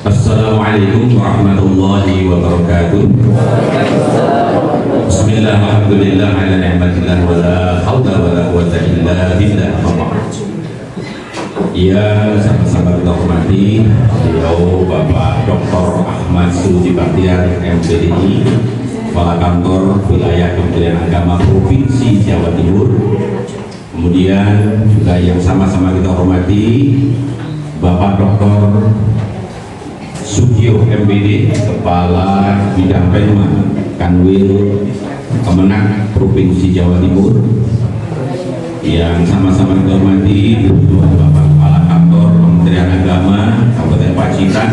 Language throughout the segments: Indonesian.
Assalamualaikum warahmatullahi wabarakatuh. Bismillah, alhamdulillah, ala ni'matillah, wa la hawla wa la quwwata illa billah. Ya, sama-sama kita hormati beliau Bapak Dr. Ahmad Suci Baktiar, MPDI, Kepala Kantor Wilayah Kementerian Agama Provinsi Jawa Timur. Kemudian juga yang sama-sama kita hormati Bapak Dr. Sugio MPD, Kepala Bidang Penma Kanwil Kemenag Provinsi Jawa Timur. Yang sama-sama kita hormati Bapak Kepala Kantor Kementerian Agama Kabupaten Pacitan,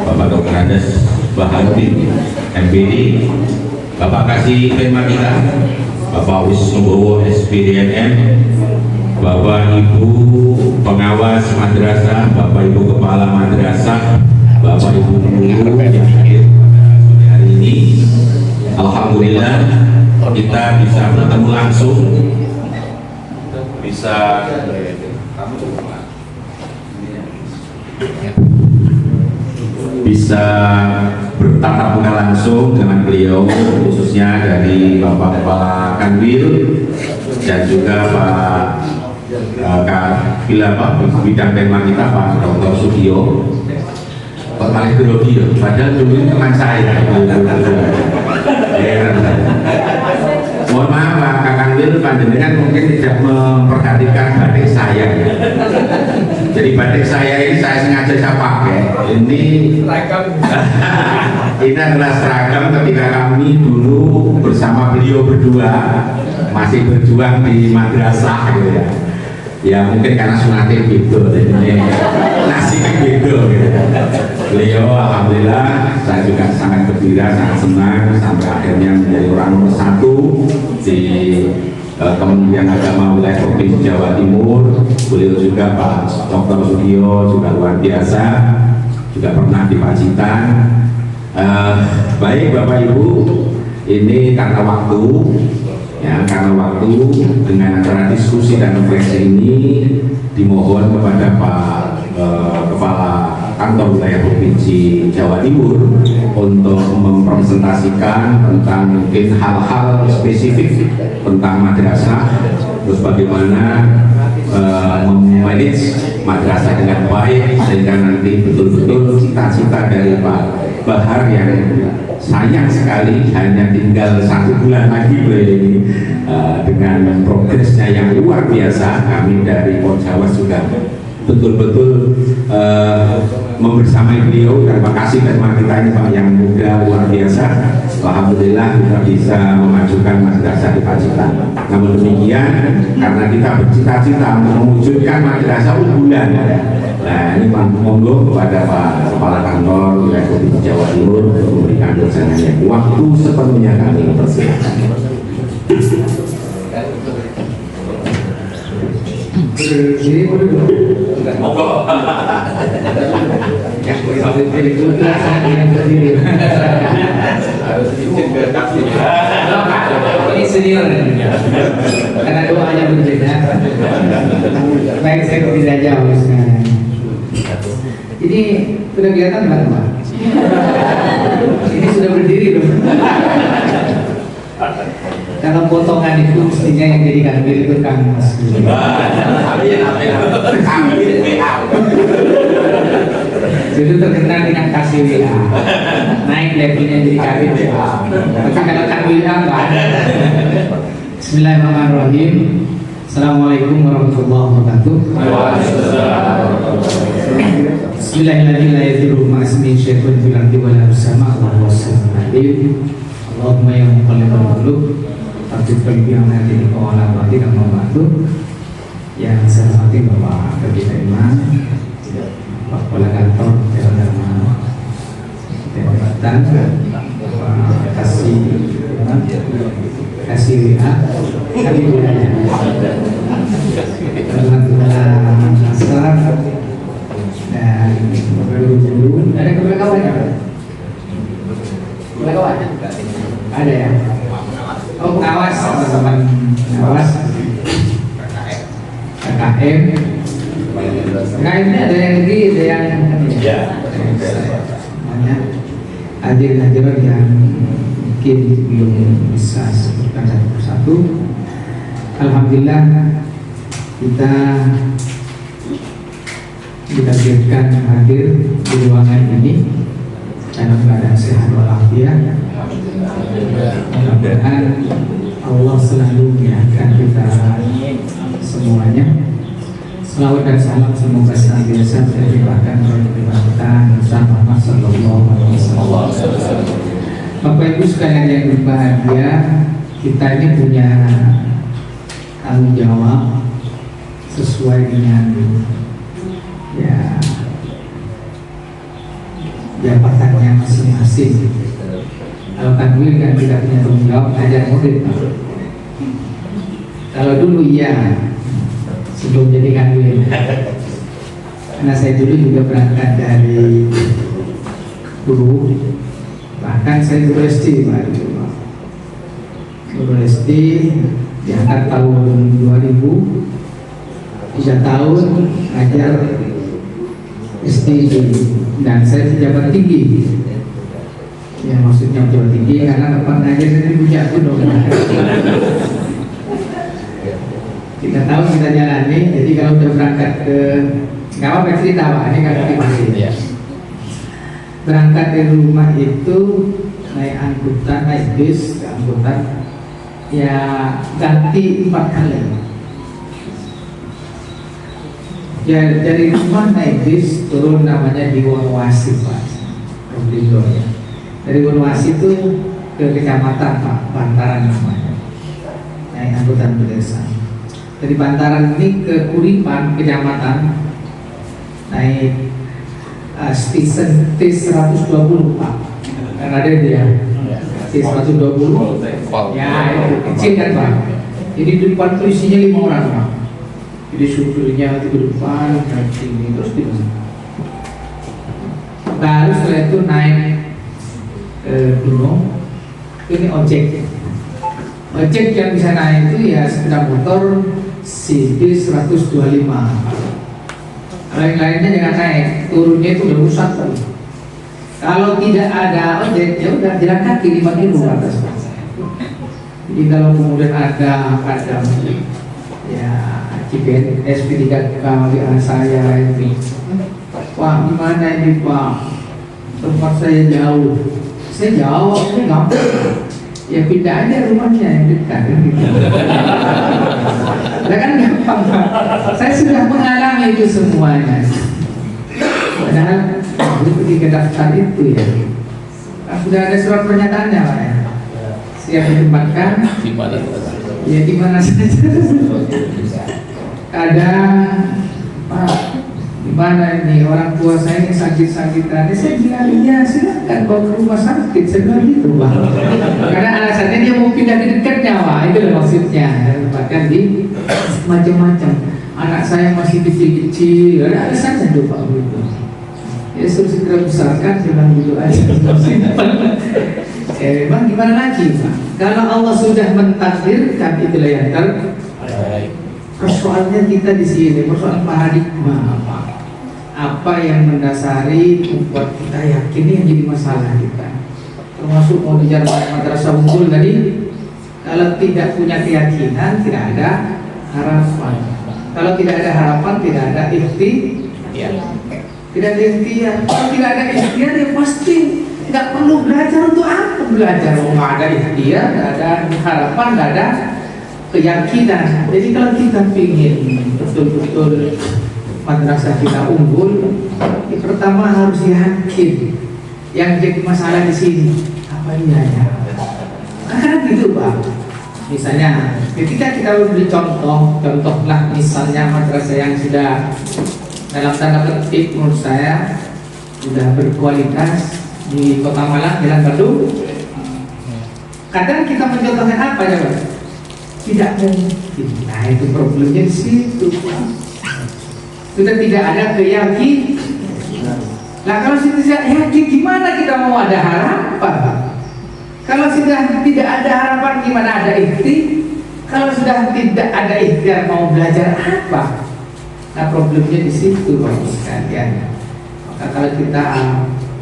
Bapak Dr. Adas Baharudin MPD, Bapak Kasih Penma kita, Bapak Wisnubowo SPDNM, Bapak Ibu pengawas madrasah, Bapak Ibu kepala madrasah, Bapak Ibu guru yang hadir pada sore hari ini. Alhamdulillah kita bisa bertemu langsung, bisa bertatap muka langsung dengan beliau, khususnya dari Bapak Kepala Kanwil dan juga Pak Bidang Penma kita, Pak Dr. Sugio. Pak Malik Grogi, padahal dulu ini teman saya. Mohon maaf Pak Kanwil, panjenengan mungkin tidak memperhatikan batik saya. Jadi batik saya ini saya sengaja saya pakai. Ini adalah seragam ketika kami dulu bersama beliau berdua masih berjuang di madrasah gitu ya. Ya mungkin karena sunatnya gitu, jadi nasibnya gitu. Beliau alhamdulillah saya juga sangat gembira, sangat senang sampai akhirnya menjadi orang nomor 1 di Kementerian Agama Wilayah Provinsi Jawa Timur. Beliau juga Pak Dr. Sugio juga luar biasa, juga pernah di Pacitan. Baik Bapak Ibu, ini karena waktu. Ya, karena waktu dengan acara diskusi dan refleksi ini dimohon kepada Pak Kepala Kantor Wilayah Provinsi Jawa Timur untuk mempresentasikan tentang mungkin hal-hal spesifik tentang madrasah, terus bagaimana memanage madrasah dengan baik sehingga nanti betul-betul cita-cita dari Pak Bahar yang sayang sekali hanya tinggal 1 bulan lagi ini dengan progresnya yang luar biasa. Kami dari Poljawas juga betul-betul membersamai beliau dan makasih Penma kita ini Pak yang muda luar biasa. Alhamdulillah kita bisa memajukan madrasah di Pacitan. Namun demikian karena kita bercita-cita mewujudkan madrasah unggulan, nah ini monggo kepada Pak Kepala Kantor Wilayah Provinsi Jawa Timur untuk memberikan dosennya. Waktu sepenuhnya kami persilakan. Monggo. Ini senior karena doanya berbeda. Baik, saya tidak jauh sekarang. Ini sudah kelihatan Pak? Ini sudah berdiri loh. Dalam potongan itu mestinya yang jadi kanwil itu Kang Mas. Jadi terkenal dengan kasih WA, naik levelnya jadi kanwil WA. Tapi kalau kanwil WA enggak ada. Bismillahirrahmanirrahim. Assalamualaikum warahmatullahi wabarakatuh. Bismillahirrahmanirrahim. Ma'asmin syaitan fil ardi wal sama Allahu wasallam. Allahumma ya muqallibal qulub tsabbit qalbi ala dinika wa ala ta'atika membantu. Yang saya hormati Bapak Kabid Iman, Pak Kepala Kantor Agama Jabatan, Bapak kasih WA, kami budaya, teman-teman asal dan guru-guru. Ada kepala kawannya? Kepala kawan? Ada ya? Oh pengawas, teman-teman pengawas KKM. KKM ini ada yang lagi, ada yang hadirin hadirat yang mungkin belum bisa sebutkan satu persatu. Alhamdulillah kita ditakdirkan hadir di ruangan ini dalam keadaan sehat walafiat. Mudah-mudahan Allah selalu mengingatkan kita semuanya. Selawat dan salam semoga senantiasa terlimpahkan oleh kita Muhammad sallallahu alaihi wasallam. Bapak Ibu sekalian yang berbahagia, kita ini punya tanggung jawab sesuai dengan ya jabatannya masing-masing. Kalau tanwir kan kita punya tanggung jawab ngajar murid. Kalau dulu iya, sebelum jadi kanwil, karena saya dulu juga berangkat dari guru, bahkan saya guru SD, guru SD diangkat tahun 2000, 3 tahun ngajar SD dan saya pejabat tinggi. Ya maksudnya pejabat tinggi karena tempat ngajar saya punya aku dong. 3 tahun kita jalani, jadi kalau udah berangkat ke nggak apa-apa cerita Pak, ini kan masih berangkat dari rumah itu naik angkutan, naik bis ke angkutan ya ganti 4 kali ya, dari rumah naik bis turun namanya di Wonowasi Pak, ya. Dari Wonowasi itu ke kecamatan Pak, Bantaran namanya, naik angkutan pedesaan. Dari Bantaran ini ke Kuripan kecamatan naik stesen T120 Pak, kan ada dia T120 ya itu kecil kan Pak, jadi di depan tuh isinya 5 orang Pak, jadi supirnya di depan dan sini terus di baru setelah itu naik gunung, ini ojek yang bisa naik itu ya sepeda motor CB 125. Kalau yang lainnya jangan naik, turunnya itu udah rusak tuh. Kalau tidak ada ojek ya udah jalan kaki 5 kilo atas. Jadi kalau kemudian ada ya GPS SP3K saya ini, wah gimana ini Pak, tempat saya jauh, saya nggak ya pindah aja rumahnya yang dekat gitu. Nah kan gampang Pak. Saya sudah mengalami itu semuanya. Padahal ketika daftar itu ya sudah ada surat pernyataannya Pak ya. Siap ditempatkan ya di mana saja. Kadang Pak, gimana ini orang tua saya ini sakit-sakitan, saya bilang ya silakan bawa ke rumah sakit, saya bilang gitu Pak. Karena alasannya dia mau pindah ke dekatnya Pak, itu loh maksudnya. Bahkan di macam-macam. Anak saya masih kecil-kecil, ada alasannya tuh Pak gitu. Ya suruh segera besarkan, jangan gitu aja. Memang gimana lagi Pak? Kalau Allah sudah mentakdirkan itulah yang terbaik. Persoalannya kita di sini, persoalan paradigma apa yang mendasari membuat kita yakin ini yang jadi masalah kita. Termasuk mau bicara madrasah unggul tadi, kalau tidak punya keyakinan tidak ada harapan. Kalau tidak ada harapan tidak ada ikhtiar. Tidak ada ikhtiar. Kalau tidak ada ikhtiar ya pasti nggak perlu belajar. Untuk apa belajar? Nggak ada ikhtiar, nggak ada harapan, nggak ada keyakinan. Jadi kalau kita ingin betul-betul madrasah kita unggul, ya pertama harus yakin. Yang jadi masalah di sini apa ya? Karena gitu Pak. Misalnya, ketika kita beri contohlah misalnya madrasah yang sudah dalam tanda petik menurut saya sudah berkualitas di Kota Malang, Jalan Bandung. Kadang kita mencontohkan apa ya Pak? Tidak mungkin. Nah itu problemnya di situ. Sudah tidak ada keyakinan. Nah kalau sudah tidak yakin, gimana kita mau ada harapan? Kalau sudah tidak ada harapan, gimana ada ikhtiar? Kalau sudah tidak ada ikhtiar, mau belajar apa? Nah problemnya di situ Bapak sekalian. Maka kalau kita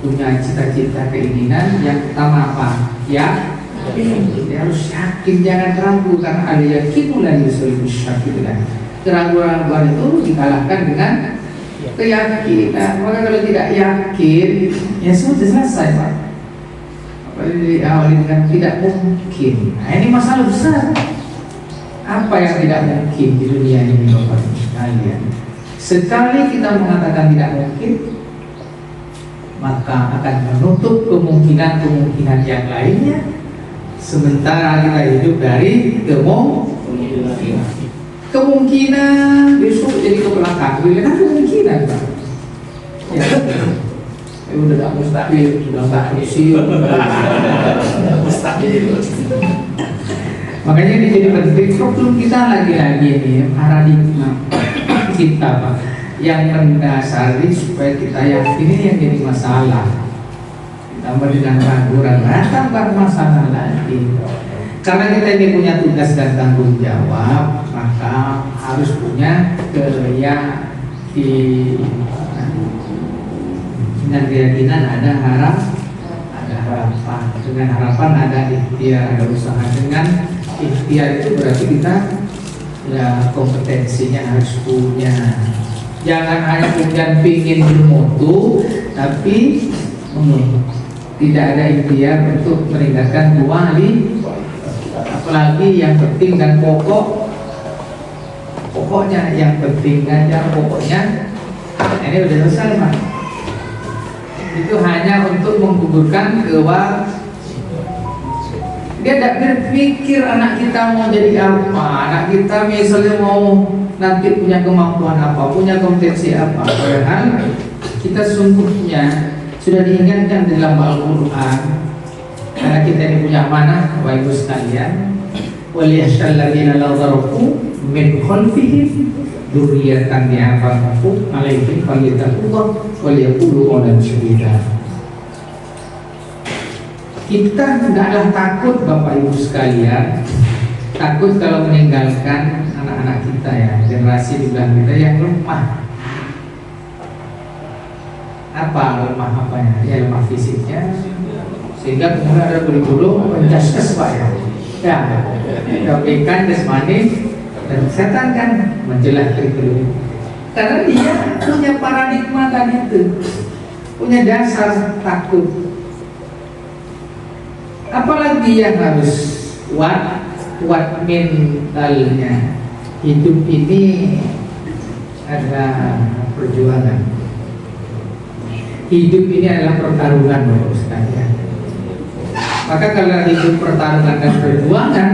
punya cita-cita keinginan, yang pertama apa? Ya, dia harus yakin, jangan ragu, karena ada yakin mulai yusul syakiran. Keraguan-keraguan itu dikalahkan dengan keyakinan. Maka kalau tidak yakin, ya sudah selesai Pak. Apalagi diawali dengan tidak mungkin. Nah ini masalah besar. Apa yang tidak mungkin di dunia ini Bapak sekalian? Sekali kita mengatakan tidak mungkin, maka akan menutup kemungkinan-kemungkinan yang lainnya. Sementara kita hidup dari kemungkinan besok jadi kebelakang, kan kemungkinan Pak. Ya, udah tak mustahil, sudah tak pensiun. Mustahil. Makanya ini jadi penting. Problem kita lagi-lagi ini paradigma kita Pak, yang mendasari supaya kita yakin ini yang jadi masalah. Ditambah dengan ragu-ragu, tambah masalah lagi. Karena kita ini punya tugas dan tanggung jawab, maka harus punya keyakinan. Dengan keyakinan ada harapan. Dengan harapan ada ikhtiar, ada usaha. Dengan ikhtiar itu berarti kita ya kompetensinya harus punya. Jangan hanya kemudian pingin bermutu, tapi tidak ada ikhtiar untuk meningkatkan wali. Apalagi yang penting dan pokoknya yang penting aja pokoknya. Ini udah selesai Pak. Itu hanya untuk menggugurkan dia tidak berpikir anak kita mau jadi apa, anak kita misalnya mau nanti punya kemampuan apa, punya kompetensi apa. Padahal kita sungguhnya sudah diingatkan dalam Al-Quran, karena kita ini punya amanah Bapak Ibu sekalian. Waliyashal ladina law daraku min khalfihim dzurriyyatan ya'fafu alaihim falyattaqullah waliyaqulu qawlan sadida. Kita tidaklah takut Bapak Ibu sekalian, takut kalau meninggalkan anak-anak kita ya, generasi di belakang kita yang lemah. Apa lemah apanya? Ya lemah fisiknya, sehingga kemudian ada guru-guru mencaskes Pak ya. Ya, ikan jasmani dan setan kan menjelah kurikulum. Karena dia punya paradigma tadi itu, punya dasar takut. Apalagi yang harus kuat mentalnya. Hidup ini adalah perjuangan. Hidup ini adalah pertarungan Bapak sekalian. Maka kalau hidup pertarungan dan perjuangan,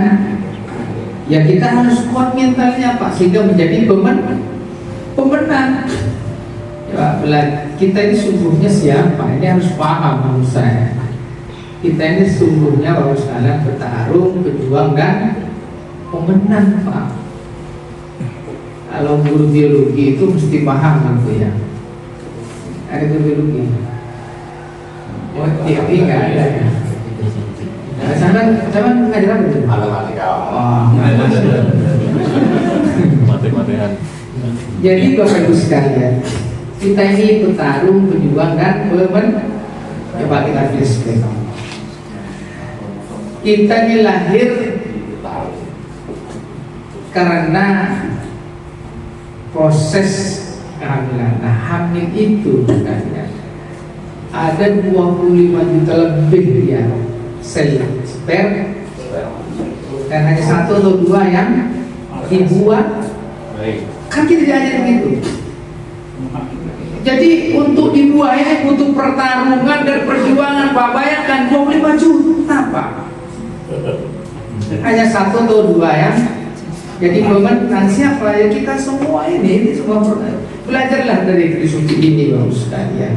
ya kita harus kuat mentalnya Pak, sehingga menjadi pemenang. Ya, kita ini sungguhnya siapa? Ini harus paham menurut saya. Kita ini sungguhnya Bapak sekalian bertarung, berjuang dan pemenang Pak. Kalau guru biologi itu mesti paham gitu ya. Ada guru biologi? Oh, TV nggak ada ya. Jangan ngajar apa itu? Matematika. Oh, Matematika. Jadi Bapak Ibu sekalian, kita ini bertarung, berjuang dan coba kita flashback. Kita ini lahir karena proses kehamilan. Nah, hamil itu ada 25 juta lebih ya sel sperma, dan hanya 1 atau 2 yang dibuat. Kan kita diajar begitu. Jadi untuk dibuat ini butuh pertarungan dan perjuangan Pak. Bayangkan 25 juta Pak. Hanya 1 atau 2 yang jadi pemenang. Siapa ya? Kita semua ini semua belajarlah dari Trisuci ini Bapak sekalian.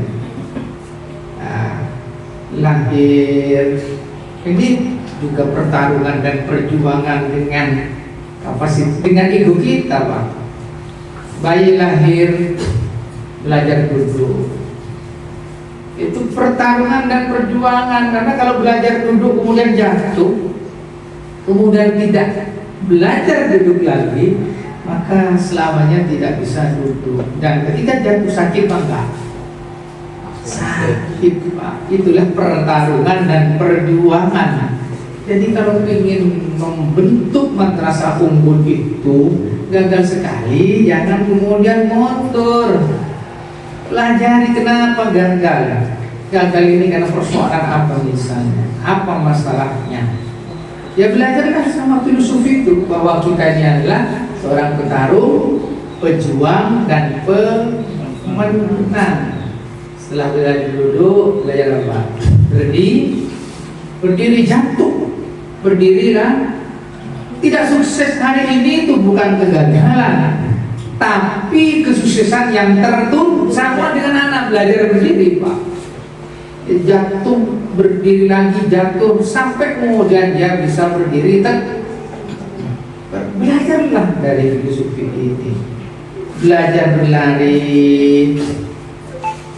Lahir ini juga pertarungan dan perjuangan dengan kapasitas, dengan ego kita Pak. Bayi lahir belajar duduk, itu pertarungan dan perjuangan. Karena kalau belajar duduk kemudian jatuh, kemudian tidak belajar duduk lagi, maka selamanya tidak bisa duduk. Dan ketika jatuh sakit enggak? sakit Pak. Itulah pertarungan dan perjuangan. Jadi kalau ingin membentuk madrasah unggul itu gagal sekali, jangan kemudian mundur. Pelajari kenapa gagal. Gagal ini karena persoalan apa misalnya, apa masalahnya. Ya belajarlah sama filosofi itu bahwa kita ini adalah seorang petarung, pejuang dan pemenang. Setelah belajar duduk, belajar apa? Berdiri jatuh. Berdirilah. Tidak sukses hari ini itu bukan kegagalan, tapi kesuksesan yang tertunda. Sama dengan anak belajar berdiri Pak. Jatuh, berdiri lagi, jatuh, sampai kemudian dia bisa berdiri. Belajarlah dari filosofi ini. Belajar berlari,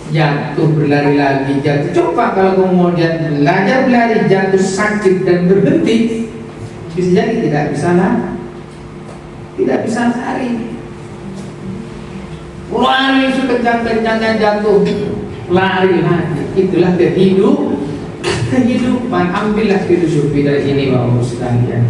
jatuh, berlari lagi, jatuh. Coba kalau kemudian belajar berlari, jatuh, sakit dan berhenti, bisa jadi tidak bisa lari. Lari sekencang-kencangnya jatuh, lari lagi. Itulah kehidupan. Ambillah filosofi dari ini Bapak sekalian.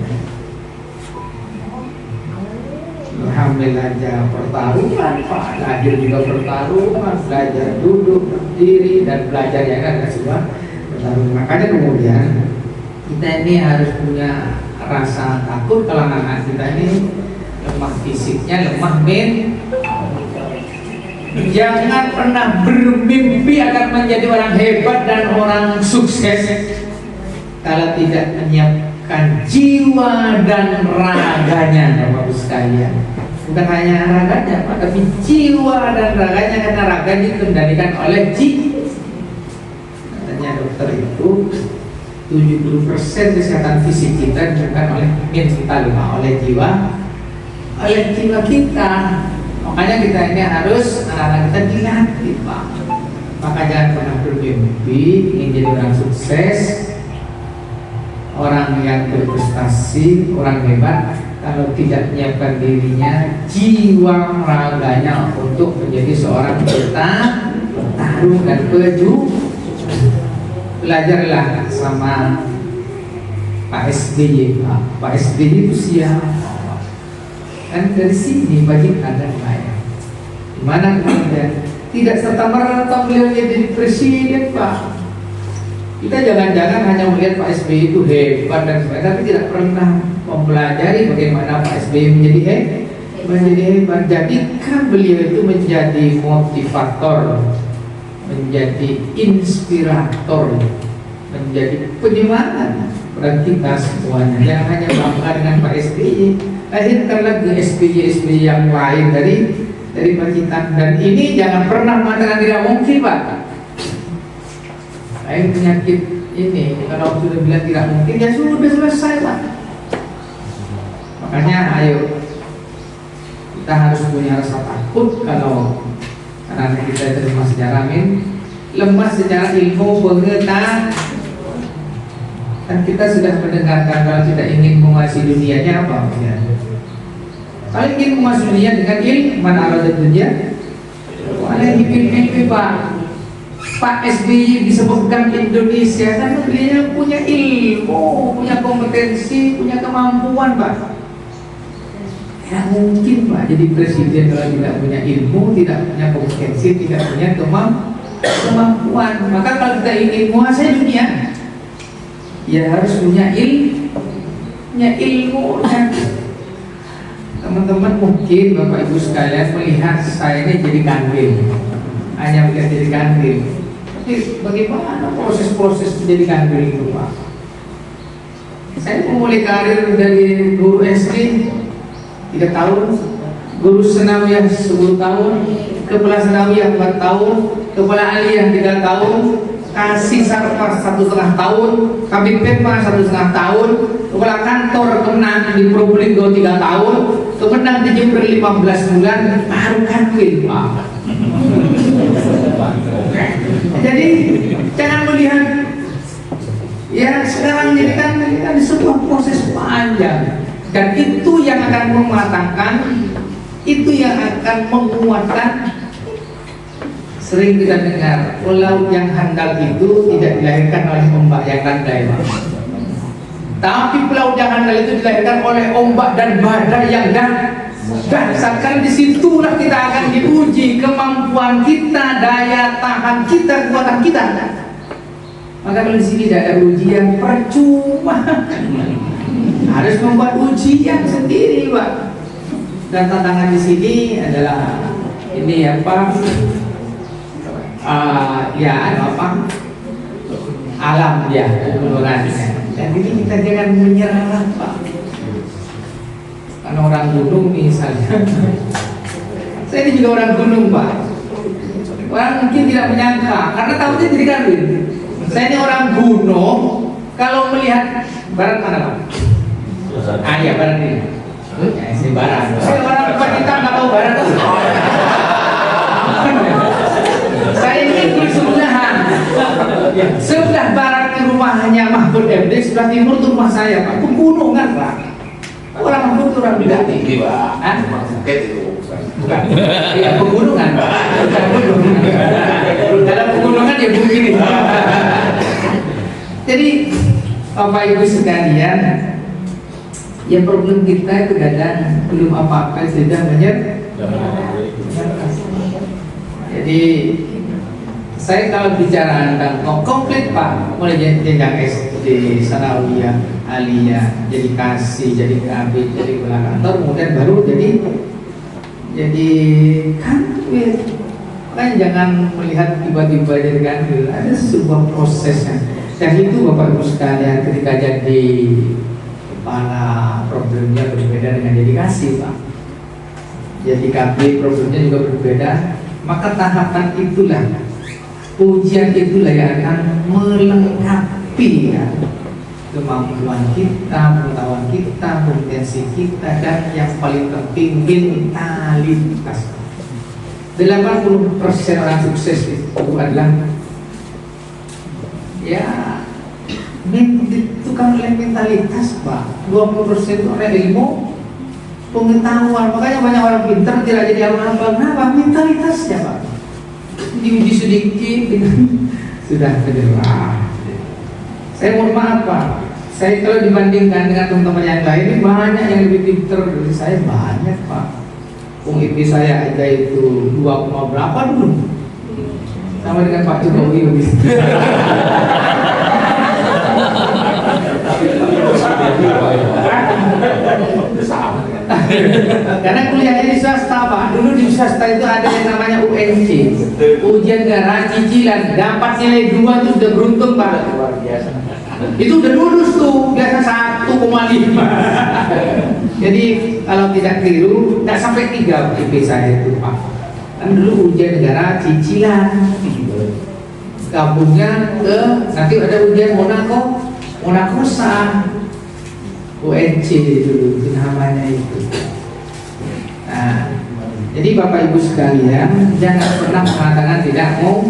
Alhamdulillah aja pertarungan Pak. Lahir juga pertarungan, belajar duduk, berdiri dan belajar yang ada semua pertarungan. Makanya kemudian kita ini harus punya rasa takut kalau anak kita ini lemah fisiknya, lemah jangan pernah bermimpi akan menjadi orang hebat dan orang sukses kalau tidak menyiapkan jiwa dan raganya Bapak sekalian. Bukan hanya raganya Pak, tapi jiwa dan raganya, karena raga dikendalikan oleh katanya dokter itu 70% kesehatan fisik kita bukan oleh mental, oleh jiwa kita. Makanya kita ini harus anak-anak kita dilatih Pak. Maka jangan pernah bermimpi ingin jadi orang sukses, orang yang berprestasi, orang hebat kalau tidak menyiapkan dirinya, jiwa raganya untuk menjadi seorang petarung dan pejuang. Belajarlah sama Pak SBY. Pak SBY itu siapa? Kan dari sini bagi ada saya. Dimana kemudian tidak serta merta beliau jadi presiden Pak. Kita jangan-jangan hanya melihat Pak SBY itu hebat dan sebagainya, tapi tidak pernah mempelajari bagaimana Pak SBY menjadi hebat. Jadikan beliau itu menjadi motivator, menjadi inspirator, menjadi penyemangat pada kita semuanya. Jangan hanya bangga dengan Pak SBY. Lahirkan lagi SBY yang lain dari Pacitan. Dan ini jangan pernah mengatakan tidak mungkin Pak. Penyakit ini kalau sudah bilang tidak mungkin, ya sudah selesai Pak. Makanya ayo kita harus punya rasa takut kalau anak kita itu lemah secara lemah secara ilmu pengetahuan. Dan kita sudah mendengarkan kalau tidak ingin menguasai dunianya apa? Ya. Kalau ingin menguasai dunia dengan ilmu, mana ada dunia? Oleh ilmu Pak SBY disebutkan Indonesia karena beliau punya ilmu, punya kompetensi, punya kemampuan Pak. Ya mungkin Pak jadi presiden kalau tidak punya ilmu, tidak punya kompetensi, tidak punya kemampuan. Maka kalau kita ingin menguasai dunia, ya harus punya ilmunya. Teman-teman mungkin Bapak Ibu sekalian melihat saya ini jadi kandil, hanya melihat jadi kandil. Tapi bagaimana proses-proses menjadi kandil itu Pak? Saya memulai karir dari guru SD 3 tahun, guru senawiyah 10 tahun, kepala senawiyah 4 tahun, kepala aliyah 3 tahun, kasih sarpas 1,5 tahun, kabin pepa 1,5 tahun, kepala kantor kemenang di Probolinggo 3 tahun, kemenang di Jember 15 bulan, baru kanwil Pak. Jadi jangan melihat ya sekarang ini kan sebuah proses panjang, dan itu yang akan mematangkan, itu yang akan menguatkan Sering kita dengar pulau yang handal itu tidak dilahirkan oleh ombak yang landai, tapi pulau yang handal itu dilahirkan oleh ombak dan badai yang dahsyat. Karena disitulah kita akan diuji kemampuan kita, daya tahan kita, kekuatan kita. Maka kalau di sini tidak ada ujian, percuma. Harus membuat ujian sendiri, Pak. Dan tantangan di sini adalah ini apa? Alam ya, pegunungannya. Dan ini kita jangan menyerah, Pak. Karena orang gunung misalnya, saya ini juga orang gunung, Pak. Orang mungkin tidak menyangka, karena tahunya jadi karbin. Saya ini orang gunung, kalau melihat barat mana, Pak? Iya, barat ini. Ya, ini barat. Saya orang kita nggak tahu barat. Saya ini di sebelahan. Sebelah barat rumahnya Mahfud MD, sebelah timur itu rumah saya, Pak. Pegunungan, Pak. Orang Mahfud itu orang tidak tinggi, Pak. Bukan. Iya, pegunungan, Pak. Dalam pegunungan ya begini. Jadi, Bapak Ibu sekalian, ya problem kita itu kadang belum apa-apa sudah Jadi saya kalau bicara tentang komplit, Pak, mulai jenjang SD, sanawiyah, aliyah, jadi kasih, jadi kabit, jadi belakang, kemudian baru jadi kanwil. Makanya jangan melihat tiba-tiba jadi kanwil, ada sebuah prosesnya. Dan itu Bapak Ibu sekalian, ketika jadi kepala problemnya berbeda dengan jadi kasih, Pak. Jadi kabit problemnya juga berbeda. Maka tahapan itulah, ujian itulah yang akan melengkapi ya, kemampuan kita, pengetahuan kita, kompetensi kita, dan yang paling penting mentalitas. 80% orang sukses itu adalah ya tukang mentalitas, Pak. 20% itu orang ilmu pengetahuan. Makanya banyak orang pintar tidak jadi apa-apa. Kenapa? Mentalitasnya, Pak. Diuji sedikit sudah cedera. Saya mohon maaf, Pak. Saya kalau dibandingkan dengan teman-teman yang lain, ini banyak yang lebih pintar dari saya, banyak, Pak. IP saya aja itu 2, berapa dulu? Sama dengan Pak Jokowi begitu. Karena kuliahnya di swasta, Pak. Dulu di swasta itu ada yang namanya UNC, ujian garah cicilan, dapat nilai 2 itu sudah beruntung, Pak. Luar biasa. Itu udah lulus tuh, biasa 1,5. Jadi kalau tidak keliru, tidak sampai 3 IP saya itu, Pak. Kan dulu ujian negara cicilan, gabungnya ke nanti ada ujian Monakosa, UNC dulu namanya itu. Nah, jadi Bapak Ibu sekalian, jangan pernah mengatakan tidak mau,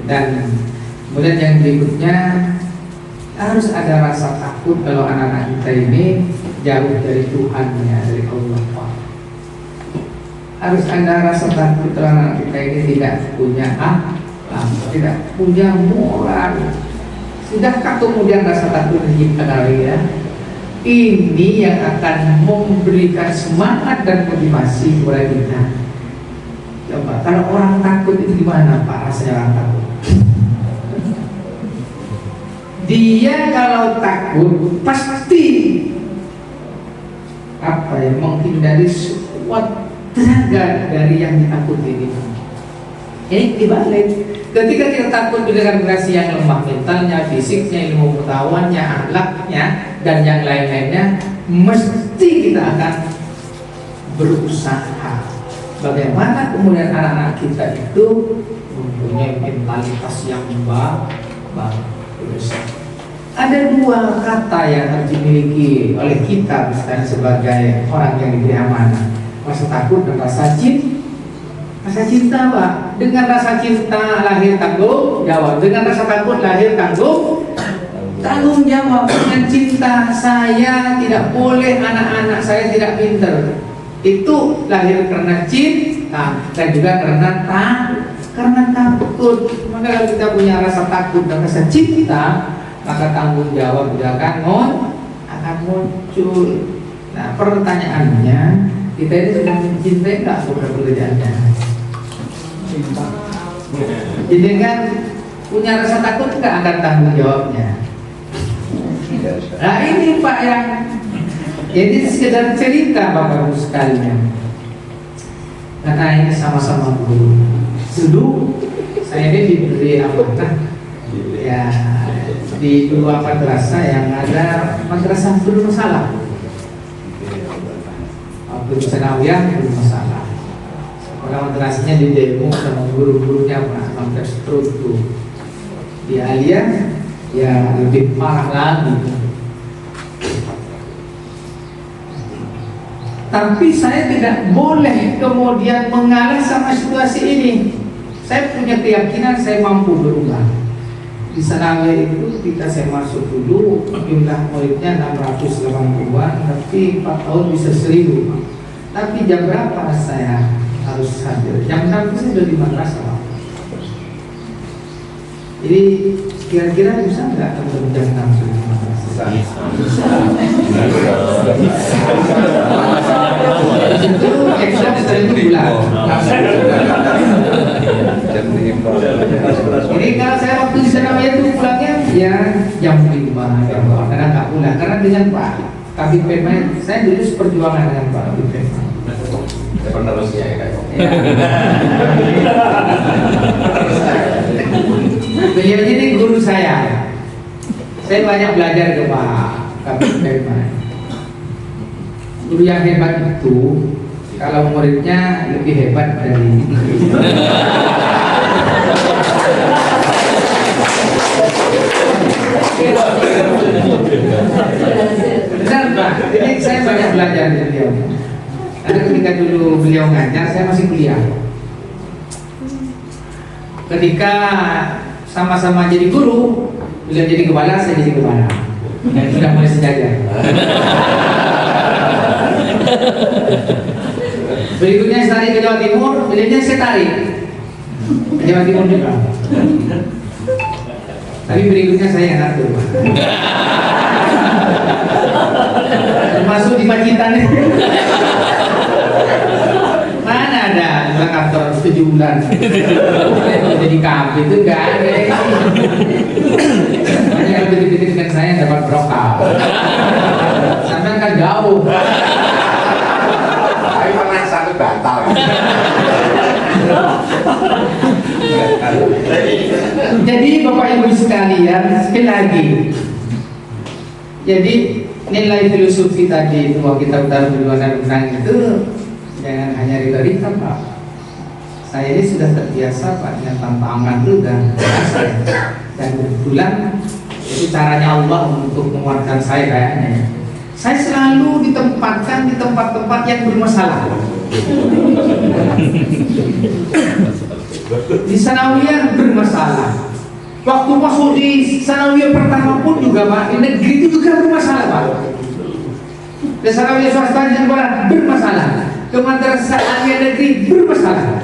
dan kemudian yang berikutnya harus ada rasa takut kalau anak-anak kita ini jauh dari Tuhannya, dari Allah. Harus ada rasa takut kalau anak kita ini tidak punya tidak punya moral. Sudahkah kemudian rasa takut diciptakan ya? Ini yang akan memberikan semangat dan motivasi kepada kita. Coba, kalau orang takut itu gimana, Pak, rasanya orang takut? Dia kalau takut pasti menghindari suatu tenaga dari yang ditakuti ini. Ini dibalik. Ketika kita takut dengan generasi yang lemah mentalnya, fisiknya, ilmu pengetahuannya, akhlaknya, dan yang lain-lainnya, mesti kita akan berusaha bagaimana kemudian anak-anak kita itu mempunyai mentalitas yang bagus. Ada 2 kata yang harus dimiliki oleh kita misalnya sebagai orang yang diberi amanah: rasa takut dan rasa cinta. Rasa cinta, Pak. Dengan rasa cinta lahir tanggung jawab. Dengan rasa takut lahir tanggung jawab. Dengan cinta, saya tidak boleh anak-anak saya tidak pintar. Itu lahir karena cinta. cerita, dan juga karena takut. Maka kalau kita punya rasa takut dan rasa cinta, maka tanggung jawab juga akan muncul. Nah, pertanyaannya, kita ini sedang mencintai nggak pekerjaannya? Jadi kan punya rasa takut nggak akan tanggung jawabnya? Nah ini Pak yang jadi sekedar cerita Bapak Ibu sekalian. Karena ini sama-sama guru. Dulu saya ini diberi amanah ya di dua madrasah yang ada madrasah bermasalah. Waktu Sanawiyah bermasalah. Sekolah madrasahnya di demo sama guru-gurunya sampai stroke. Di Aliyah ya lebih parah lagi. Tapi saya tidak boleh kemudian mengalah sama situasi ini. Saya punya keyakinan saya mampu berubah. Di Sanawiyah itu ketika saya masuk dulu jumlah muridnya 680-an, tapi 4 tahun bisa 1000. Tapi jam berapa saya harus hadir? Jam 6 saya sudah di madrasah. Jadi kira-kira bisa nggak teman-teman jam 6 sudah di madrasah? Itu exam setelah itu bulan. Jadi kalau saya waktu di sana itu pulangnya ya jam 5 karena nggak pulang karena dengan Pak Kabid Pemda saya dulu seperjuangan dengan Pak Kabid Pemda. Penerusnya ya. Beliau ini guru saya. Saya banyak belajar ke Pak Kabid Pemda. Guru yang hebat itu kalau muridnya lebih hebat dari benar Pak. Jadi saya banyak belajar dari beliau. Karena ketika dulu beliau ngajar saya masih kuliah. Ketika sama-sama jadi guru, beliau jadi kepala, saya jadi kepala. Dan sudah mulai sejajar. Berikutnya saya tarik ke Jawa Timur, beliaunya saya tarik ke Jawa Timur juga. Tapi berikutnya saya yang atur, Pak. Termasuk di Pacitan. Mana ada di kantor 7 bulan jadi kabit itu enggak ada. Hanya kalau dikit-dikit dengan saya dapat brokal. Sampai kan jauh. Tapi pernah satu batal. Jadi Bapak Ibu sekalian, sekali lagi. Jadi nilai filosofi tadi bahwa kita berjuang itu jangan hanya rita-rita Pak. Saya ini sudah terbiasa Pak dengan tantangan itu dan kebetulan itu caranya Allah untuk menguatkan saya kayaknya. Saya selalu ditempatkan di tempat-tempat yang bermasalah. Di Sanawiyah bermasalah. Waktu masuk di Sanawiyah pertama pun juga Pak, di negeri itu juga bermasalah Pak. Di Sanawiyah swasta di sekolah bermasalah. Ke madrasah aliyah negeri bermasalah.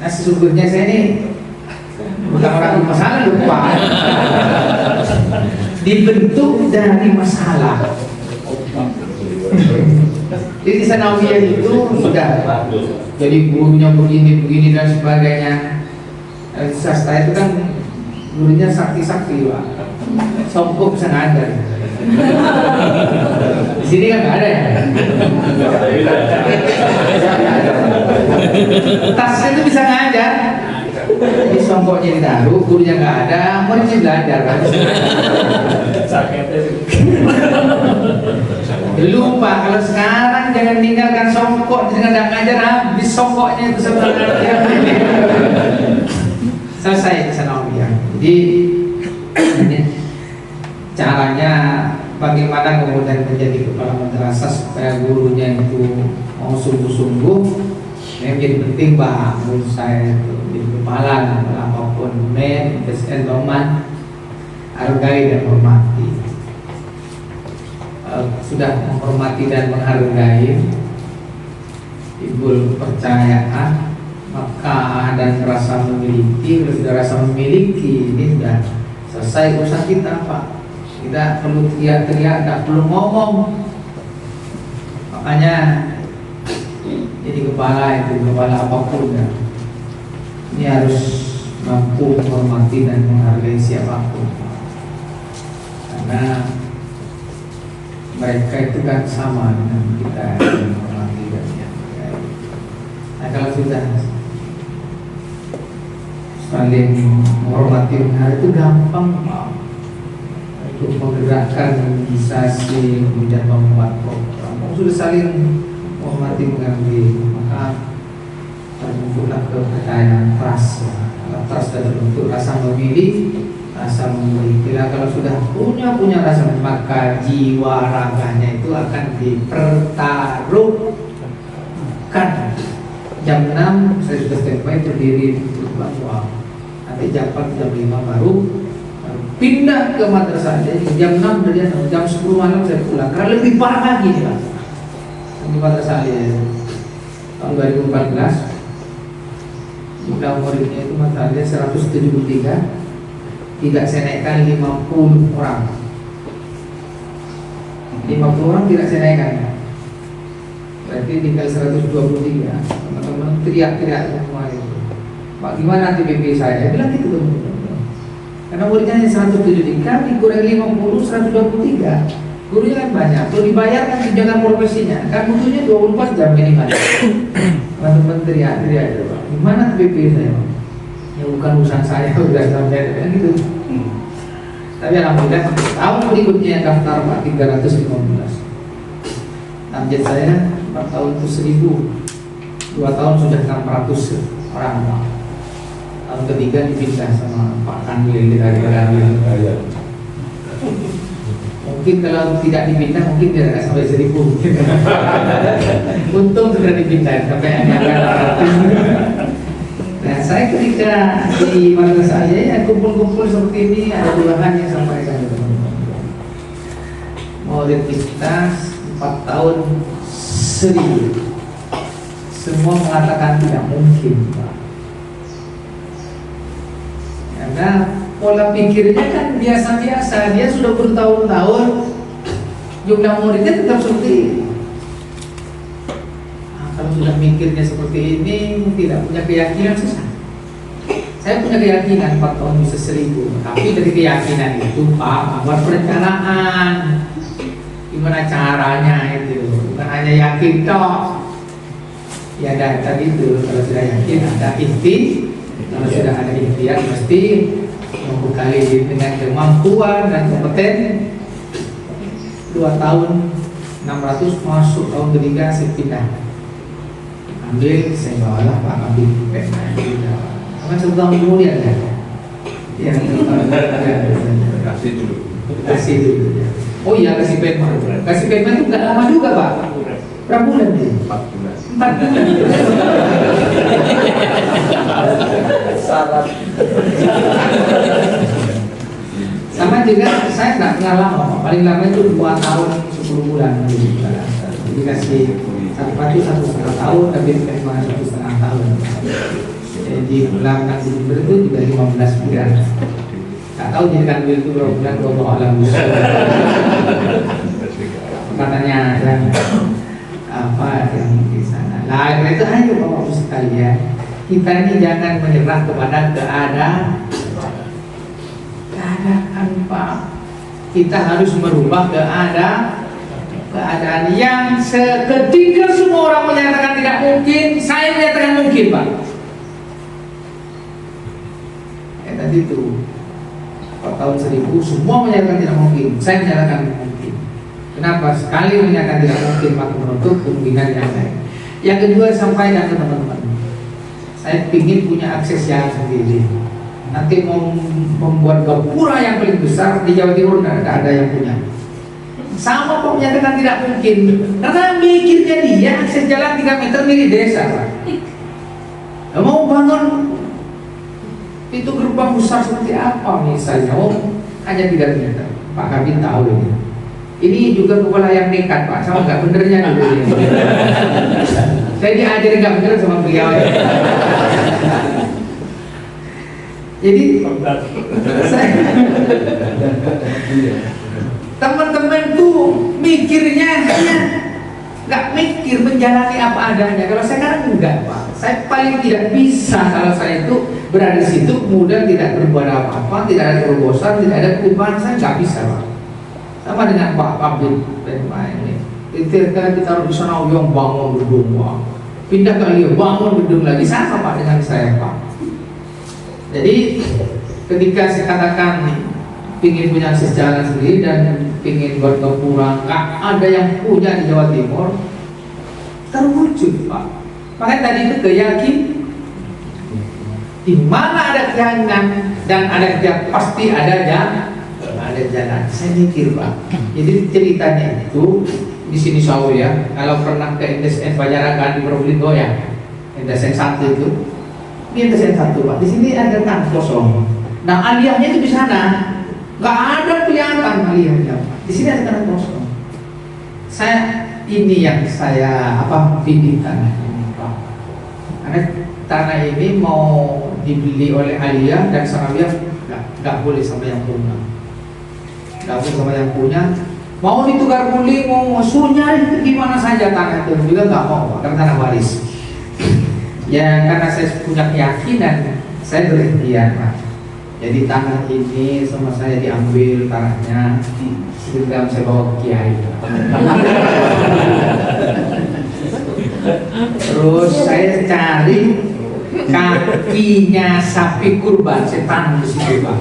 Nah sesungguhnya saya ini bukan orang bermasalah lupa. Dibentuk dari masalah. Jadi Sanawiyah itu sudah jadi gurunya begini dan sebagainya. Swasta itu kan gurunya sakti-sakti Pak. Songkok bisa ngajar. Di sini kan nggak ada ya. Tasnya itu bisa ngajar. Jadi songkoknya ditaruh, gurunya nggak ada, muridnya belajar kan. Dulu Pak, kalau sekarang jangan tinggalkan songkok, jangan nggak ngajar habis songkoknya itu sebenarnya. Selesai Sanawiyah. Jadi caranya bagaimana kemudian menjadi kepala madrasah supaya gurunya itu mau sungguh-sungguh. Yang menjadi penting Pak, menurut saya itu jadi kepala apapun men, SN, Roman, hargai dan hormati. Sudah menghormati dan menghargai, timbul kepercayaan, maka dan rasa memiliki. Kalau sudah rasa memiliki, ini sudah selesai urusan kita, Pak. Tidak perlu teriak-teriak, tidak perlu ngomong. Makanya jadi kepala itu, kepala apapun ya, ini harus mampu menghormati dan menghargai siapapun. Karena mereka itu kan sama dengan kita, menghormati dan menghargai. Nah, kalau sudah saling menghormati dan menghargai itu gampang, Pak, untuk menggerakkan organisasi, kemudian membuat program. Sudah saling menghormati menghargai, maka terbentuklah kepercayaan, trust. Kalau trust sudah terbentuk, rasa memilih, rasa memiliki. Kalau sudah punya rasa, maka jiwa raganya itu akan dipertaruhkan. Jam 6 saya sudah standby berdiri bahwa nanti jam 4 jam 5 baru pindah ke madrasah. Jadi jam 6 berjalan, jam 10 malam saya pulang. Karena lebih parah lagi nih, Pak. Di madrasah tahun 2014 jumlah muridnya itu masalahnya 173, tidak saya naikkan 50 orang. 50 orang tidak saya naikkan, berarti tinggal 123. Teman-teman teriak-teriak semua itu, Pak gimana nanti BP saya bilang gitu teman-teman. Karena muridnya hanya 173, dikurangi 50, 123. Gurunya kan banyak, kalau dibayar kan tunjangan profesinya, kan butuhnya 24 jam minimal. Teman-teman teriak-teriak itu, Pak gimana BP saya, Pak? Ya bukan urusan saya, udah sampai kan gitu. Tapi alhamdulillah tahun berikutnya yang daftar, Pak, 315. Target saya 4 tahun itu 1000, 2 tahun sudah 600 orang, Pak. Tahun ketiga dipindah sama Pak Kanwil dari Kanwil. Mungkin kalau tidak dipindah mungkin tidak sampai 1000. Untung sudah dipindah sampai hanya 400. Nah, saya ketika di madrasah saya ya kumpul-kumpul seperti ini, ada dua hal yang sampaikan teman-teman. Murid kita 4 tahun 1000. Semua mengatakan tidak mungkin, Pak. Karena pola pikirnya kan biasa-biasa. Dia sudah bertahun-tahun, jumlah muridnya tetap seperti ini. Kalau sudah mikirnya seperti ini, tidak punya keyakinan, susah. Saya punya keyakinan 4 tahun bisa 1000. Tapi dari keyakinan itu, Pak, buat perencanaan. Gimana caranya itu? Bukan hanya yakin toh. Ya ada tadi itu, kalau sudah yakin ada ikhtiar. Kalau sudah ada ikhtiar mesti membekali diri dengan kemampuan dan kompeten. 2 tahun 600 masuk tahun ketiga saya pindah. Ambil, saya bawalah Pak ambil karena 1 tahun kemudian kan yang kasih dulu ya. Oh iya, kasih payment itu gak lama juga, Pak. Berapa bulan nih? 4 bulan. Salah. Sama juga saya nggak lama, paling lama itu 2 tahun 10 bulan. Jadi kasih satu 1,5 tahun, tapi cuma 1,5 tahun. Jadi belakang di itu juga 15 bulan. Nggak tahu jadi kan itu berapa bulan, Allah alam. Katanya yang apa yang di sana. Nah, itu hanya Bapak sekalian. Kita ini jangan menyerah kepada keadaan, Pak. Kita harus merubah keadaan yang seketika semua orang menyatakan tidak mungkin, saya menyatakan mungkin, Pak. Tadi itu 4 tahun 1000 semua menyatakan tidak mungkin, saya menyatakan mungkin. Kenapa? Sekali menyatakan tidak mungkin, maka menutup kemungkinan yang lain. Yang kedua, sampaikan ke teman-teman, saya ingin punya akses yang sendiri. Nanti mau membuat gapura yang paling besar di Jawa Timur, tidak ada yang punya. Sama kok menyatakan tidak mungkin, karena mikirnya dia akses jalan 3 meter milik desa, Pak. Mau bangun itu gerbang besar seperti apa misalnya, hanya 3 meter. Pak Kabin tahu ini. Ini juga kepala yang nekat Pak, sama nggak benernya dulu ini. Saya diajarin nggak bener sama beliau ya. Jadi teman-teman tuh mikirnya nggak mikir, menjalani apa adanya. Kalau saya kan enggak Pak, saya paling tidak bisa kalau saya itu berada di situ kemudian tidak berbuat apa-apa, tidak ada terobosan, tidak ada perubahan, saya nggak bisa Pak. Sama dengan Pak Kabit dan Pak ini. Ketika kita harus di sana yang bangun gedung, Pak. Pindah ke Liu, bangun gedung lagi, sama Pak dengan saya Pak. Jadi ketika saya katakan ingin punya sejalan sendiri dan ingin bertempuran, nggak ada yang punya di Jawa Timur, terwujud Pak. Makanya tadi itu keyakinan, di mana ada keyakinan dan ada keyakinan pasti ada jalan. Saya mikir Pak. Jadi ceritanya itu di sini Saul ya. Kalau pernah ke NDSN Bajarakan di Probolinggo ya, NDSN 1 itu, ini NDSN 1 Pak. Di sini ada tanah kosong. Nah aliyahnya itu di sana, nggak ada kelihatan aliyahnya. Di sini ada tanah kosong. Saya ini yang saya bidik tanah ini Pak. Karena tanah ini mau dibeli oleh aliyah dan sanawiyah nggak boleh sama yang punya. Nggak boleh sama yang punya. Mau ditukar guling, mau suruh nyari gimana saja tanah itu juga nggak mau karena tanah waris. Ya karena saya punya keyakinan, saya berikhtiar Pak. Jadi tanah ini sama saya diambil tanahnya, sedang saya bawa ke kiai. Terus saya cari kakinya sapi kurban, saya tanam di situ Pak.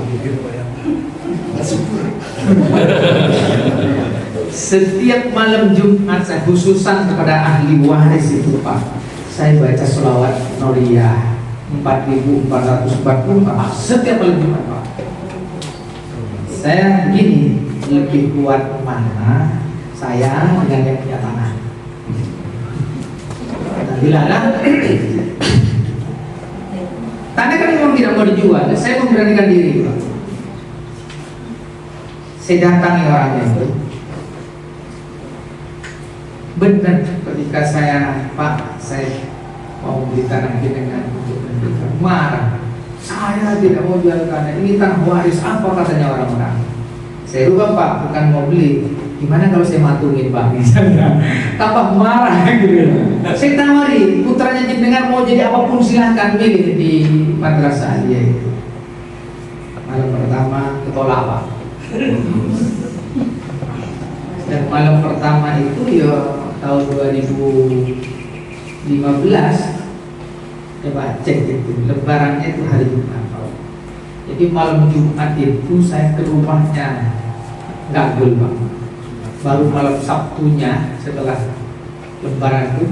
Setiap malam Jumat saya khususan kepada ahli waris itu Pak, saya baca sholawat Noriyah 4.440 Pak, setiap malam Jumat Pak. Saya begini, lebih kuat mana saya dengan yang punya tanah. Dan dilarang. Tanah kan memang tidak mau dijual, saya memberanikan diri Pak. Saya datangi orangnya itu. Benar ketika saya Pak, saya mau beli tanah dengan untuk membelikan, marah. Saya tidak mau jual tanah ini, tanah waris apa katanya orang-orang. Saya rubah Pak, bukan mau beli. Gimana kalau saya matungin Pak misalnya? Tambah marah gitu. Saya tawari putranya jenengan mau jadi apapun silahkan milih di madrasah dia itu. Malam pertama ketolak Pak. Dan malam pertama itu ya tahun 2015, coba cek itu lebarannya itu hari Jumat. Jadi malam Jumat itu saya ke rumahnya nggak gul Pak. Baru malam Sabtunya setelah lebaran itu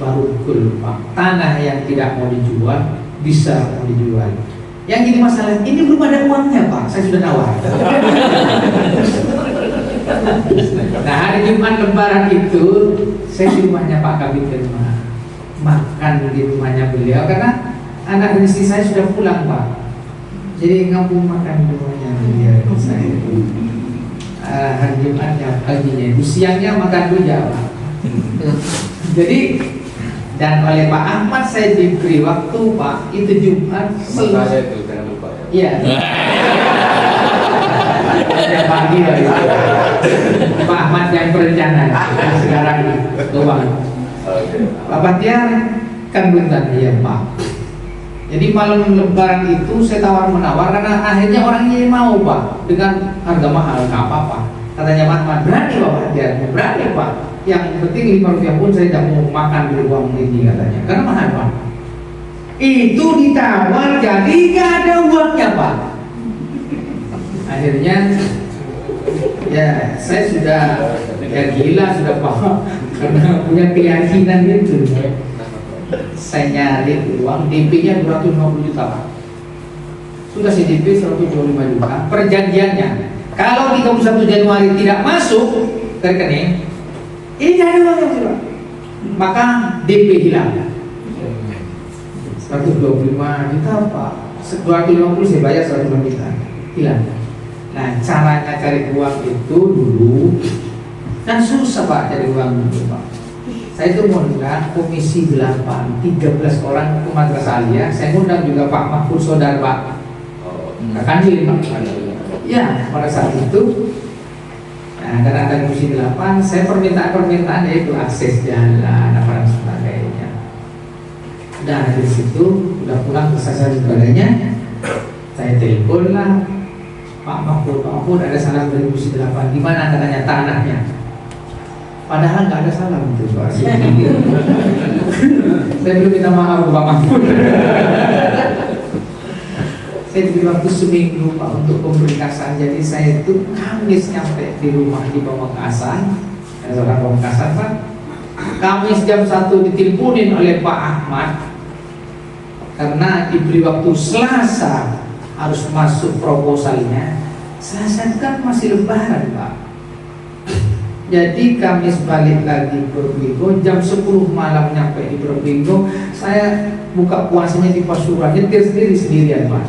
baru gul Pak. Tanah yang tidak mau dijual bisa mau dijual. Yang jadi masalah ini belum ada uangnya Pak, saya sudah nawar. Nah hari Jumat lebaran itu saya di rumahnya Pak Kabit Kelma, makan di rumahnya beliau karena anak dan istri saya sudah pulang Pak. Jadi ngambung makan di rumahnya beliau. Saya hari Jumatnya paginya itu, siangnya makan rujak Pak. Jadi dan oleh Pak Ahmad saya diberi waktu Pak, itu Jumat selesai itu jangan lupa ya. Iya. Yang pagi lah itu. Pak Ahmad yang perencana sekarang doang. Pak Batiar kan buntan ya Pak. Jadi malam lebaran itu saya tawar menawar karena akhirnya orang ini mau Pak dengan harga mahal nggak apa-apa. Katanya Pak Ahmad berani Pak Batiar, berani Pak. Yang penting 5 rupiah pun saya tidak mau makan di uang ini katanya karena mahal Pak. Itu ditawar jadi nggak ada uangnya Pak. Akhirnya ya saya sudah gila sudah paham karena punya keyakinan itu. Saya nyari uang DP-nya 250 juta Pak. Sudah saya DP 125 juta. Perjanjiannya kalau 31 Januari tidak masuk ke rekening, ini ada uangnya Pak. Maka DP hilang. 125 juta Pak. 250 saya bayar 125 juta. Hilang. Nah, caranya cari uang itu dulu kan susah Pak cari uang dulu Pak. Saya itu ngundang komisi 8, 13 orang ke madrasah Aliyah. Saya ngundang juga Pak Mahfud Sodar Pak. Kanjil Pak. Ya, pada saat itu nah, dan ada komisi 8, saya permintaan yaitu akses jalan apa dan sebagainya. Dan dari situ udah pulang ke saya sebagainya. Saya telepon lah Pak Mahfud ada salam dari komisi 8. Di mana katanya tanahnya? Padahal nggak ada salam itu Pak. Saya belum minta maaf Pak Mahfud. Saya diberi waktu seminggu Pak untuk komunikasi. Jadi saya itu Kamis nyampe di rumah di Pamekasan. Ada seorang Pamekasan Pak. Kamis jam 1 diteleponin oleh Pak Ahmad karena diberi waktu Selasa harus masuk proposalnya. Selasa kan masih lebaran Pak. Jadi Kamis balik lagi ke Probolinggo, jam 10 malam nyampe di Probolinggo. Saya buka puasanya di Pasuruan, nyetir sendirian Pak.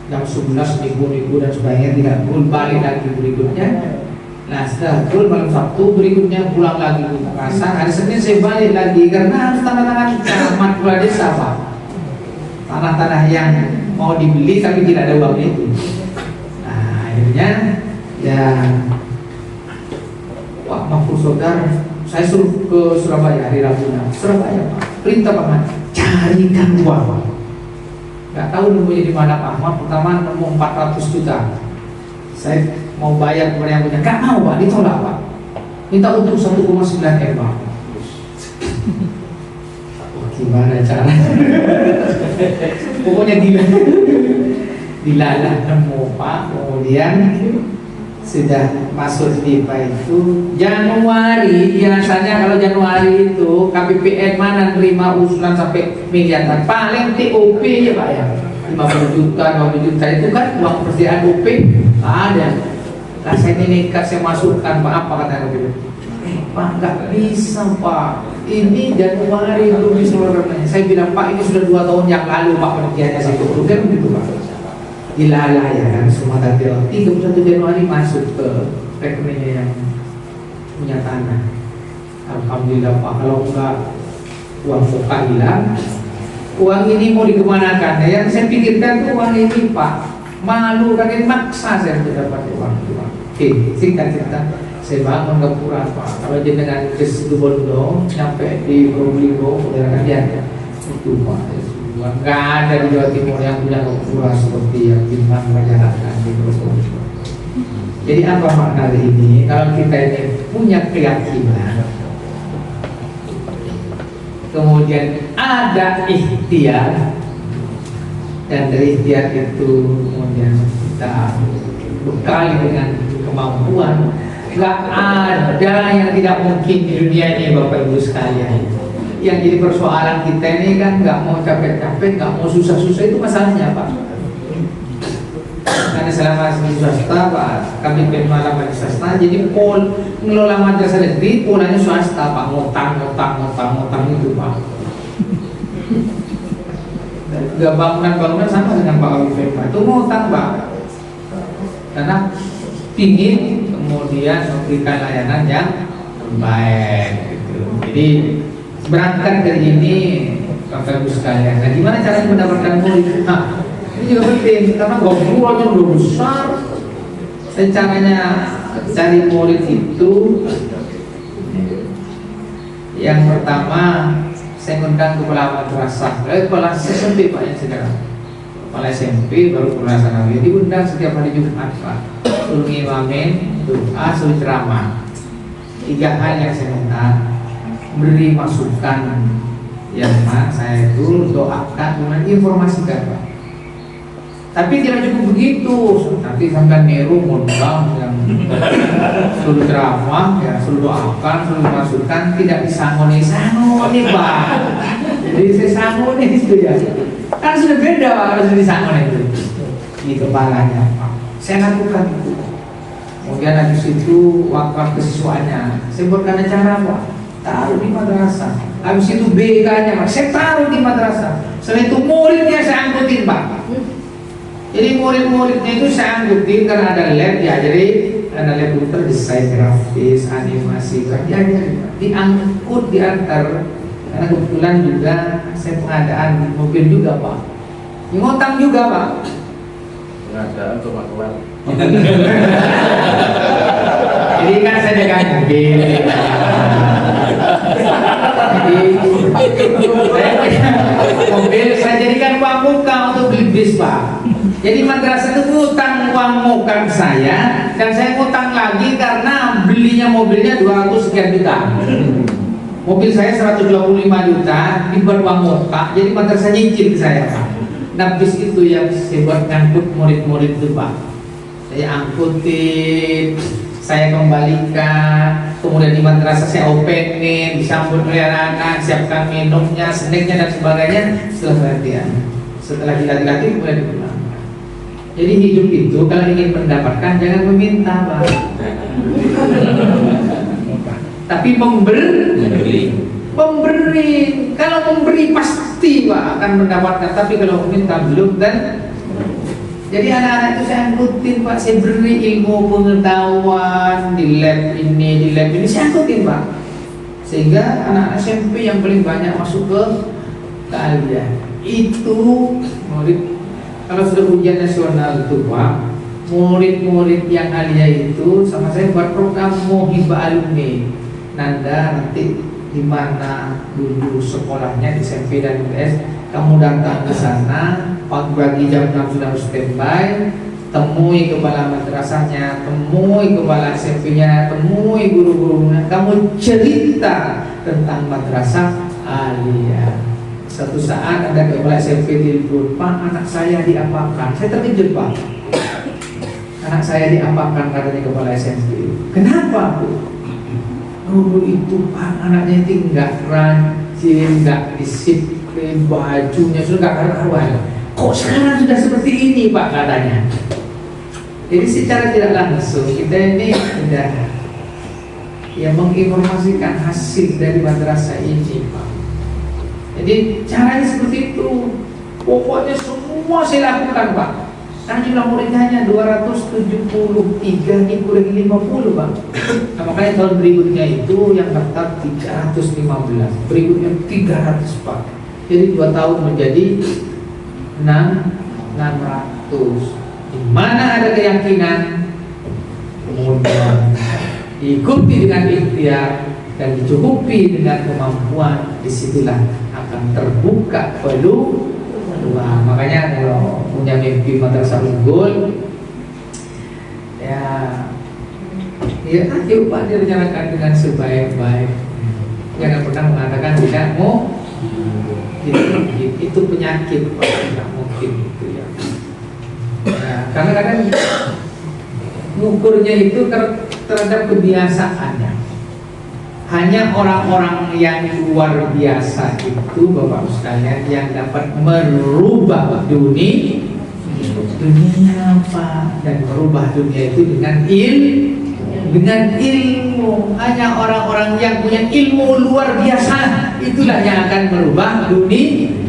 Jam 11 minggu dan sebagainya tidak pun balik lagi berikutnya. Nah setelah itu malam Sabtu berikutnya pulang lagi ke Makassar. Hari Senin saya balik lagi karena harus tanda tangan camat kepala desa Pak. Tanah-tanah yang mau dibeli tapi tidak ada uangnya itu. Nah akhirnya ya Pak Mahfud Sodar, saya suruh ke Surabaya hari Rabu. Surabaya Pak, perintah Pak Ahmad, carikan uang Pak. Gak tahu nemunya di mana Pak Ahmad. Pertama nemu 400 juta. Saya mau bayar kepada yang punya, gak mau Pak, ditolak Pak. Minta untuk 1,9 M Pak. Gimana cara? Pokoknya dilalah nemu Pak. Kemudian sudah masuk di IPA itu Januari. Biasanya kalau Januari itu KPPN mana terima usulan sampai miliaran, paling TOP ya Pak ya 50 juta, 20 juta itu kan uang persediaan OP ada. Nah saya ini nekat saya masukkan Pak, apa kata KPPN? Pak nggak bisa Pak, ini Januari belum diseluruhnya. Saya bilang Pak ini sudah 2 tahun yang lalu Pak penelitiannya saya tutup kan begitu Pak. Dilalah ya kan semua tadi 31 Januari masuk ke rekeningnya yang punya tanah. Alhamdulillah Pak, kalau enggak uang muka hilang, uang ini mau dikemanakan? Yang saya pikirkan tuh uang ini Pak, malu kan ini maksa saya untuk dapat uang. Oke, singkat cerita saya bangun Gapura Pak. Kalau jenengan ke Situbondo nyampe di Probolinggo, saudara kalian itu Pak. Nggak ada di Jawa Timur yang punya Gapura seperti yang Bintang menjalankan di Probolinggo. Jadi apa makna dari ini? Kalau kita ini punya keyakinan, kemudian ada ikhtiar, dan dari ikhtiar itu kemudian kita bekali dengan kemampuan, nggak ada yang tidak mungkin di dunia ini Bapak Ibu sekalian. Yang jadi persoalan kita ini kan nggak mau capek-capek, nggak mau susah-susah, itu masalahnya Pak. Karena selama di swasta Pak, kami malam di swasta, jadi ngelola madrasah negeri polanya swasta Pak, ngutang itu Pak. Gak bangunan sama dengan Pak Wifem Pak, itu ngutang Pak. Karena pingin kemudian memberikan layanan yang baik gitu. Jadi berangkat dari ini Bapak Ibu sekalian. Nah gimana caranya mendapatkan murid? Nah ini juga penting karena gopurnya udah besar. Caranya cari murid itu yang pertama saya ngundang kepala madrasah, kepala SMP Pak yang sekarang. Kepala SMP baru kepala sanawiyah diundang setiap hari Jumat Pak. Suruh ngimamin, doa, suruh ceramah. 3 hal yang saya minta, beri masukan yang saya itu doakan, kemudian informasikan Pak. Tapi tidak cukup begitu, nanti sampai niru modal yang suruh ceramah, ya suruh doakan, suruh masukan, tidak disangoni Pak. Jadi saya sangoni itu ya, kan sudah beda Pak kalau sudah disangoni itu di kepalanya Pak. Saya lakukan itu. Kemudian habis itu wakaf kesiswaannya, saya buatkan acara Pak, taruh di madrasah. Habis itu BK-nya Pak, saya taruh di madrasah. Setelah itu muridnya saya angkutin Pak. Jadi murid-muridnya itu saya anggutin karena ada lab ya, jadi ada lab komputer, desain grafis, animasi, diangkut, diantar. Karena kebetulan juga saya pengadaan mobil juga Pak, ngutang juga Pak. Pengadaan kemampuan. Jadi kan saya jaga mobil. Jadi saya punya mobil, saya jadikan uang muka untuk beli bis Pak. Jadi madrasah itu ngutang uang muka saya, dan saya ngutang lagi karena belinya mobilnya 200 sekian juta. Mobil saya 125 juta dibuat uang muka, jadi madrasah nyicil ke saya Pak. Nah bis itu yang saya buat ngangkut murid-murid itu Pak. Saya angkutin, saya kembalikan, kemudian di madrasah saya openin, disambut oleh anak-anak, siapkan minumnya, snacknya dan sebagainya. Setelah dilatih kemudian dipulangkan. Jadi hidup itu kalau ingin mendapatkan jangan meminta Pak, tapi memberi. Kalau memberi pasti Pak akan mendapatkan, tapi kalau meminta belum. Dan jadi anak-anak itu saya angkutin Pak, saya beri ilmu pengetahuan di lab ini, saya angkutin Pak, sehingga anak SMP yang paling banyak masuk ke Alia itu murid. Kalau sudah ujian nasional itu Pak, murid-murid yang Alia itu sama saya buat program Mohibah Alumni. Nanda nanti di mana dulu sekolahnya di SMP dan US, kamu datang ke sana pagi jam 6 sudah standby, temui kepala madrasahnya, temui kepala SMP-nya, temui guru-gurunya, kamu cerita tentang madrasah Aliyah. Satu saat ada kepala SMP telepon, Pak, anak saya diapakan. Saya terkejut Pak, anak saya diapakan, katanya kepala SMP. Kenapa Bu? Dulu itu Pak, anaknya itu nggak rajin, nggak disiplin, bajunya sudah nggak karuan. Kok sekarang sudah seperti ini Pak, katanya. Jadi secara tidak langsung kita ini sudah ya menginformasikan hasil dari madrasah ini Pak. Jadi caranya seperti itu. Pokoknya semua saya lakukan Pak. Kan jumlah muridnya hanya 273, ini kurang 50 Pak. Nah, makanya tahun berikutnya itu yang daftar 315, berikutnya 300 Pak. Jadi 2 tahun menjadi 600. Di mana ada keyakinan, kemudian diikuti dengan ikhtiar dan dicukupi dengan kemampuan, disitulah akan terbuka peluang. Makanya kalau punya mimpi madrasah unggul, ya ayo Pak direncanakan dengan sebaik-baik. Jangan pernah mengatakan tidak mau. Itu penyakit Pak, tidak mungkin itu ya. Nah, karena kadang ngukurnya itu terhadap kebiasaannya. Hanya orang-orang yang luar biasa itu Bapak sekalian yang dapat merubah dunia Pak, dan merubah dunia itu dengan ilmu. Hanya orang-orang yang punya ilmu luar biasa itulah yang akan merubah dunia.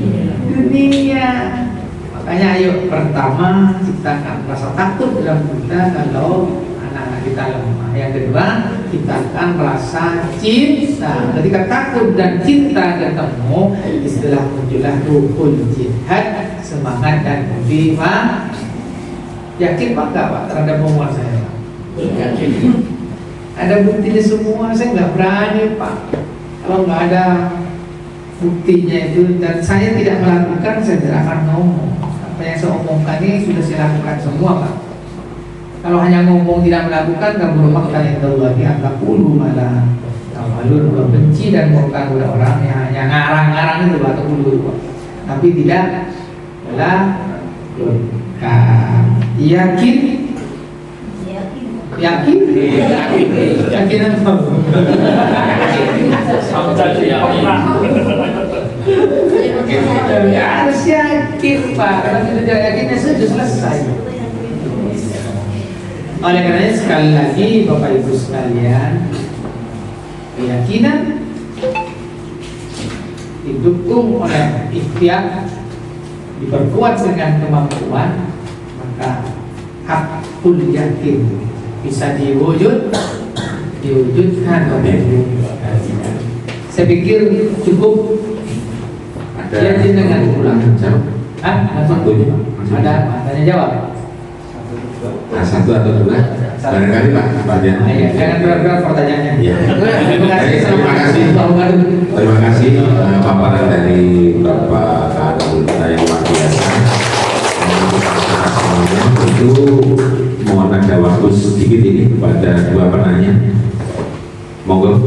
Makanya ayo pertama ciptakan rasa takut dalam kita kalau anak-anak kita lemah. Yang kedua, ciptakan rasa cinta. Ketika takut dan cinta ketemu, istilah muncullah ruhul jihad, semangat dan budi Pak. Yakin Pak nggak Pak terhadap omongan saya Pak? Yakin. Ada buktinya semua, saya nggak berani Pak. Kalau nggak ada buktinya itu dan saya tidak melakukan, saya tidak akan ngomong. Apa yang saya omongkan ini sudah saya lakukan semua Pak. Kalau hanya ngomong tidak melakukan, kabur makna yang terlalu angkapulu malah kamalun benci dan murka kepada orang yang hanya ngarang-ngarang itu atau dulu, tapi tidak melakukan. Yakin apa? Harus yakin Pak. Kalau tidak yakinnya sudah selesai. Oleh karenanya sekali lagi Bapak Ibu sekalian, keyakinan didukung oleh ikhtiar, diperkuat dengan kemampuan, maka hakul yakin bisa diwujudkan oleh saya pikir cukup ya dengan pulang ada tanya jawab satu atau dua barangkali Pak jangan berat-berat pertanyaannya ya. terima kasih Terima kasih paparan dari Bapak Kadang kita yang luar biasa. Tentu mohon ada waktu sedikit ini kepada dua penanya. Monggo.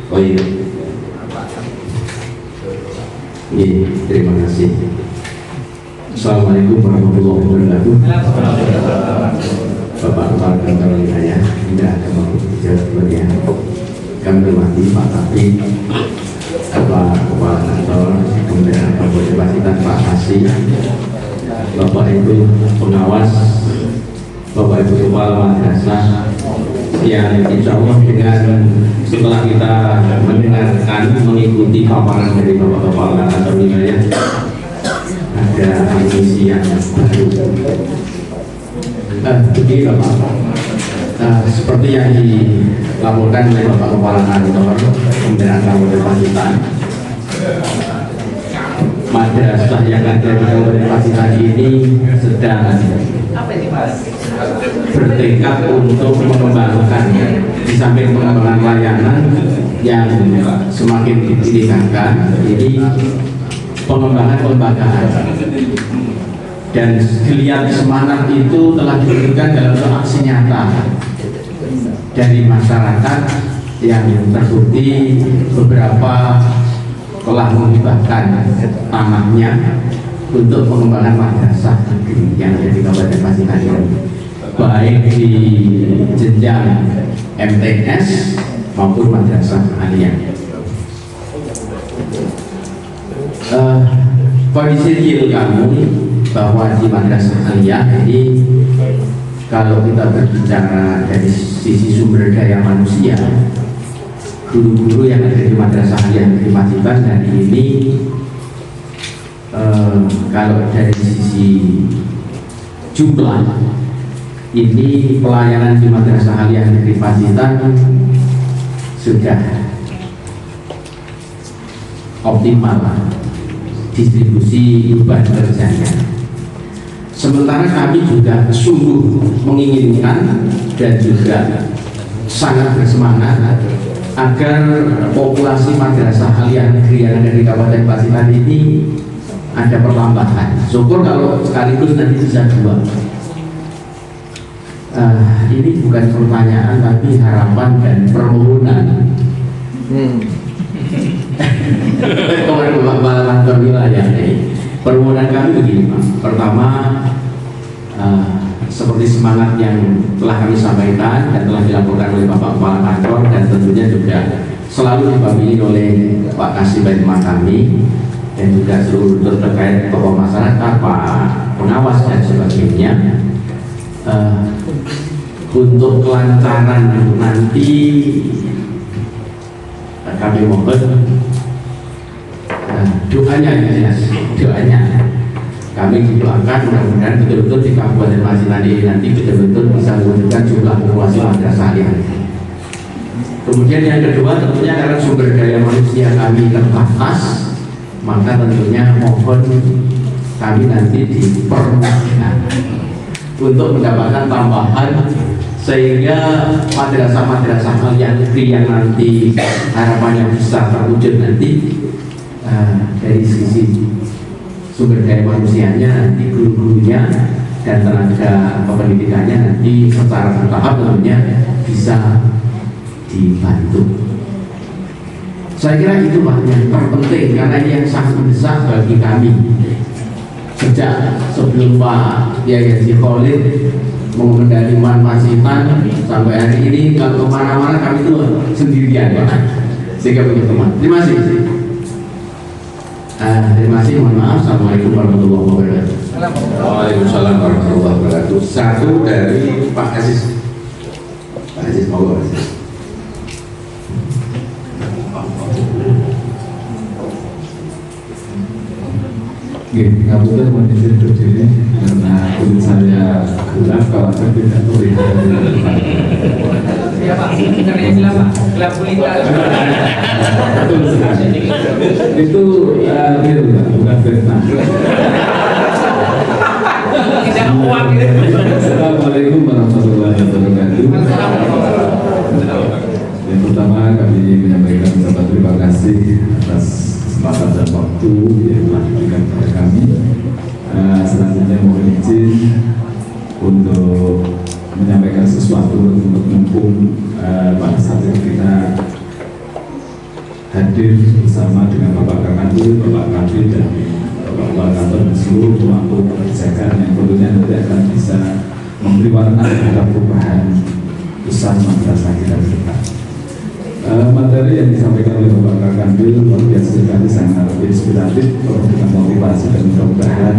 Oh iya. Iya, terima kasih. Assalamualaikum warahmatullahi wabarakatuh. Bapak Kepala Kantor Wilayah, tidak ada mau dijawab ya. Kami hormati Pak Taufik, Bapak Kepala Kantor, kemudian Bapak Kapasitas Pak Kasih, Bapak Ibu Pengawas, Bapak Ibu Kepala Madrasah, yang insya Allah dengan setelah kita mendengarkan mengikuti paparan dari Bapak Kepala Kantor Wilayah, ada misi yang baru. Begini Bapak, seperti yang dilaporkan oleh Bapak Kepala Kantor Kementerian Kabupaten Pacitan, madrasah yang ada di Kabupaten Pacitan ini sedang bertekad untuk mengembangkan, di samping pengembangan layanan yang semakin ditingkatkan, ini pengembangan kelembagaan. Dan geliat semangat itu telah diberikan dalam aksi nyata dari masyarakat yang terbukti beberapa telah menghibahkan tanahnya untuk pengembangan madrasah negeri yang ada di Kabupaten Pacitan ini, baik di jenjang MTS maupun madrasah aliyah. Kondisi real kami bahwa di madrasah aliyah ini, kalau kita berbicara dari sisi sumber daya manusia, guru-guru yang ada di madrasah aliyah di Pacitan hari ini, kalau dari sisi jumlah, ini pelayanan di madrasah aliyah di Pacitan sudah optimal distribusi beban kerjanya. Sementara kami juga sungguh menginginkan dan juga sangat bersemangat agar populasi madrasah aliyah negeri yang ada di Kabupaten Pacitan ini ada pertambahan. Syukur kalau sekaligus nanti bisa dua. Ini bukan pertanyaan tapi harapan dan permohonan. Kepala Kantor Wilayah ini, permohonan kami begini Pak. Pertama, seperti semangat yang telah kami sampaikan dan telah dilaporkan oleh Bapak Kepala Kantor, dan tentunya juga selalu didampingi oleh Pak Kasih Baitman kami dan juga seluruh terkait tokoh masyarakat, Pak Pengawas dan sebagainya, untuk kelancaran nanti kami mohon doanya, doanya kami doakan mudah-mudahan betul-betul di Kabupaten Pacitan ini nanti betul-betul bisa menunjukkan jumlah populasi madrasah aliyah. Kemudian yang kedua, tentunya karena sumber daya manusia kami terbatas, maka tentunya mohon kami nanti dipermudah untuk mendapatkan tambahan, sehingga madrasah-madrasah aliyah negeri yang nanti harapannya bisa terwujud nanti, dari sisi sumber daya manusianya, nanti guru-gurunya dan tenaga pendidikannya nanti secara bertahap tentunya bisa dibantu. Saya kira itu Pak yang terpenting, karena ini yang sangat mendesak bagi kami. Sejak sebelum Pak Yai Haji Khalid mengendali Pacitan sampai hari ini, kalau kemana-mana kami itu sendirian Pak. Sehingga begitu teman. Terima kasih. Terima kasih, mohon maaf. Assalamualaikum warahmatullahi wabarakatuh. Waalaikumsalam warahmatullahi wabarakatuh. Satu dari Pak Aziz. Pak Aziz, mau Pak Aziz. Ngapunten mohon izin berdiri karena kulit saya gelap kalau ada pidato Ya Pak, bukan yang gelap Pak, gelap gulita. betul sekali. Itu real Pak, bukan fitnah. Tidak kuat gitu. Assalamualaikum warahmatullahi wabarakatuh. Yang pertama kami menyampaikan ucapan terima kasih atas kesempatan dan waktu yang telah diberikan kepada kami. Selanjutnya mohon izin untuk menyampaikan sesuatu untuk mumpung pada saat ini kita hadir bersama dengan Bapak Kakanwil, Bapak Kabid dan Bapak Kantor dan seluruh pemangku kebijakan yang tentunya nanti akan bisa memberi warna terhadap perubahan besar madrasah kita ke depan. Materi yang disampaikan oleh Bapak Kakanwil luar biasa sekali, sangat inspiratif, penuh dengan motivasi, dan mudah-mudahan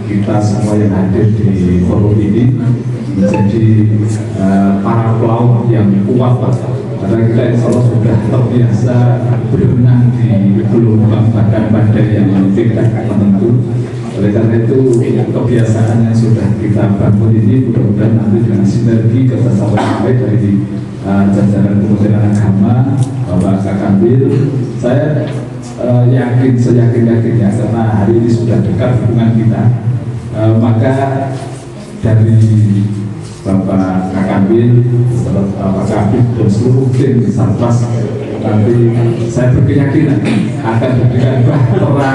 kita semua yang hadir di forum ini menjadi para pelaut yang kuat, karena kita insya Allah sudah terbiasa berenang di gelombang bahkan badai yang tidak menentu. Oleh karena itu kebiasaan yang sudah kita bangun ini mudah-mudahan nanti dengan sinergi kerjasama yang baik dari jajaran Kementerian Agama, Bapak Kakanwil, saya seyakin-yakinnya karena hari ini sudah dekat hubungan kita, maka dari Bapak Kakanwil, Bapak Kabid dan seluruh tim Satgas nanti saya berkeyakinan akan diberikan bahtera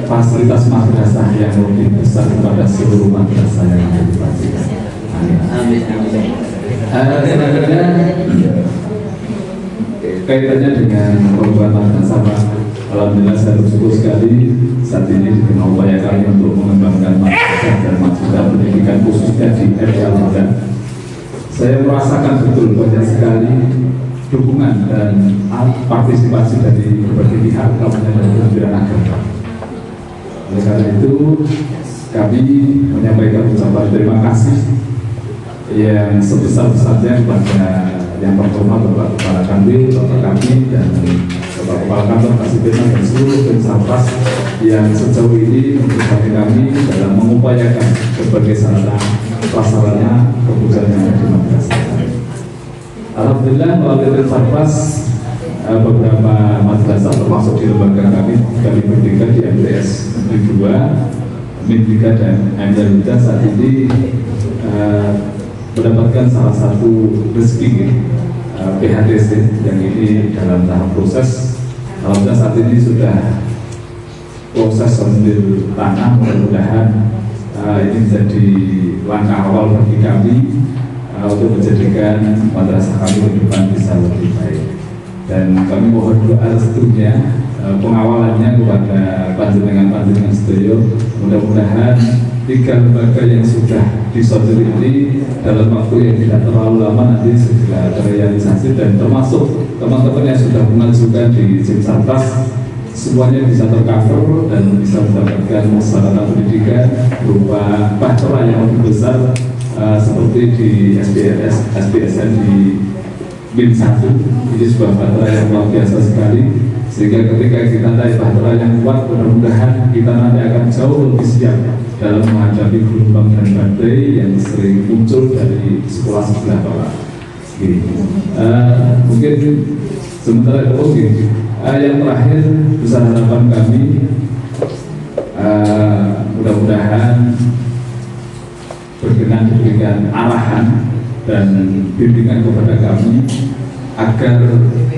fasilitas madrasah yang lebih besar kepada seluruh madrasah yang ada di Pacitan. Amin. Selanjutnya kaitannya dengan pembuatan madrasah, alhamdulillah saya bersyukur sekali saat ini dengan upaya kami untuk mengembangkan madrasah dan madrasah pendidikan khususnya di RT. Saya merasakan betul banyak sekali dukungan dan partisipasi dari berbagai pihak, terutama dari Kementerian Agama. Oleh karena itu, kami menyampaikan ucapan terima kasih yang sebesar-besarnya kepada yang pertama Bapak Kepala Kanwil, Bapak Kabid, dan Bapak Kepala Kantor Kasidenan dan seluruh tim Satgas yang sejauh ini mendukung kami dalam mengupayakan berbagai sarana prasarana kebutuhan yang ada di madrasah. Alhamdulillah melalui tim Satgas beberapa madrasah termasuk di lembaga kami berdeka di MTS Negeri 2, Min 3 dan MTS saat ini mendapatkan salah satu rezeki PHDC yang ini dalam tahap proses. Alhamdulillah saat ini sudah proses sambil tanah, mudah-mudahan ini menjadi langkah awal bagi kami untuk menjadikan madrasah kami ke depan bisa lebih baik. Dan kami mohon doa restunya, pengawalannya kepada panjenengan sedaya. Mudah-mudahan 3 lembaga yang sudah disodor ini dalam waktu yang tidak terlalu lama nanti segera terrealisasi, dan termasuk teman-teman yang sudah mengajukan di Satgas semuanya bisa tercover dan bisa mendapatkan sarana pendidikan berupa bahtera yang lebih besar seperti di SPSN di Min 1. Ini sebuah bahtera yang luar biasa sekali, sehingga ketika kita naik bahtera yang kuat, mudah-mudahan kita nanti akan jauh lebih siap dalam menghadapi gelombang dan badai yang sering muncul dari sekolah sebelah bawah. Mungkin sementara itu yang terakhir, besar harapan kami mudah-mudahan berkenan diberikan arahan dan bimbingan kepada kami agar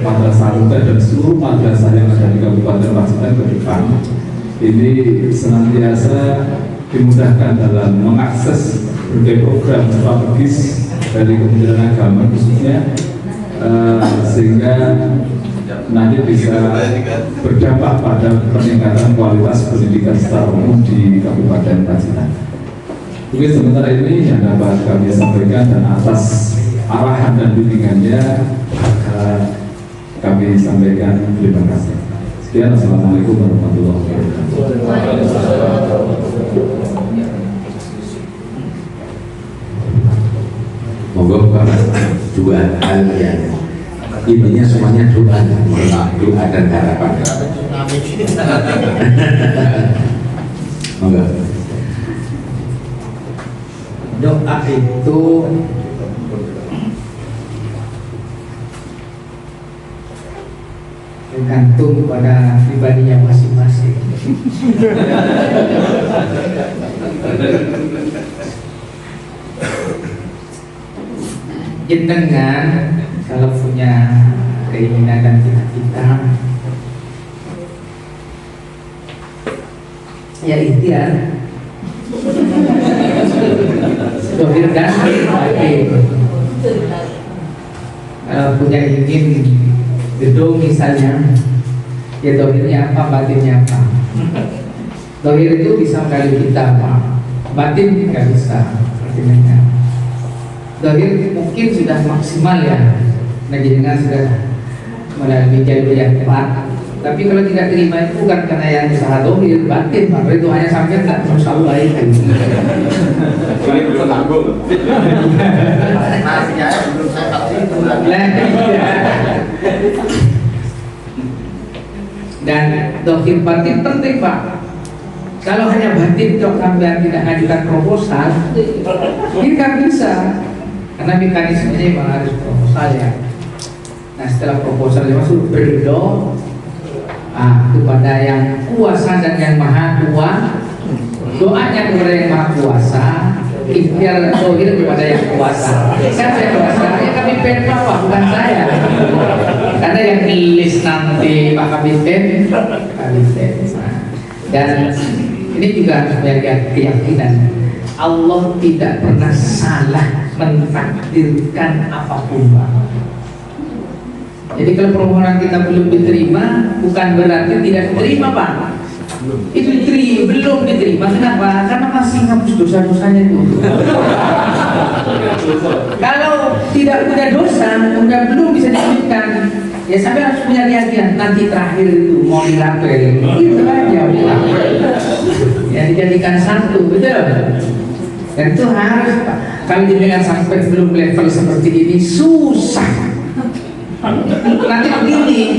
madrasah Ruqyah dan seluruh madrasah yang ada di Kabupaten Pacitan ke depan ini senantiasa dimudahkan dalam mengakses berbagai program strategis dari Kementerian Agama khususnya, sehingga nanti bisa berdampak pada peningkatan kualitas pendidikan secara umum di Kabupaten Pacitan. Mungkin sementara ini yang dapat kami sampaikan, dan atas arahan dan bimbingannya kami sampaikan terima kasih. Sekian, assalamualaikum warahmatullahi wabarakatuh. Monggo Bapak, 2 hal yang intinya semuanya doa dan harapan. Monggo. doa itu tergantung pada pribadinya masing-masing. Jenengan kalau punya keinginan dan cita-cita, ya ikhtiar. Dohir dan batin. Kalau punya ingin gedung misalnya, ya dohirnya apa, batinnya apa. Dohir itu bisa menggali kita apa, batin nggak bisa. Batinnya dohir mungkin sudah maksimal ya, nah jenengan sudah melalui jalur yang tepat. Tapi kalau tidak terima itu bukan karena yang usaha dohir, batin, maka itu hanya sampai tak berusaha baik. Ini belum tanggung. Nasinya belum saya kasih. Dan dohir batin penting Pak. Kalau hanya batin dok sampai tidak ngajukan proposal, ini kan bisa. Karena mekanismenya memang harus proposal ya. Nah setelah proposalnya masuk berdoa kepada yang kuasa dan yang maha kuasa, doanya kepada yang maha kuasa, ikhtiar dohir kepada yang kuasa. Siapa yang kuasa? Ya kami Pemda Pak, bukan saya. Karena yang nulis nanti Pak Kabiten. Dan ini juga harus menjadi keyakinan Allah tidak pernah salah mentakdirkan apapun Pak. Jadi kalau permohonan kita belum diterima, bukan berarti tidak diterima Pak. Itu belum diterima. Kenapa? Karena masih hapus dosa-dosanya itu. Kalau tidak punya dosa, udah belum bisa disebutkan. Ya sampai harus punya keyakinan nanti terakhir itu mau dilapel. Itu aja udah. Ya dijadikan satu, betul. Dan itu harus Pak. Kalau dengan sampai belum level seperti ini susah. Nanti begini,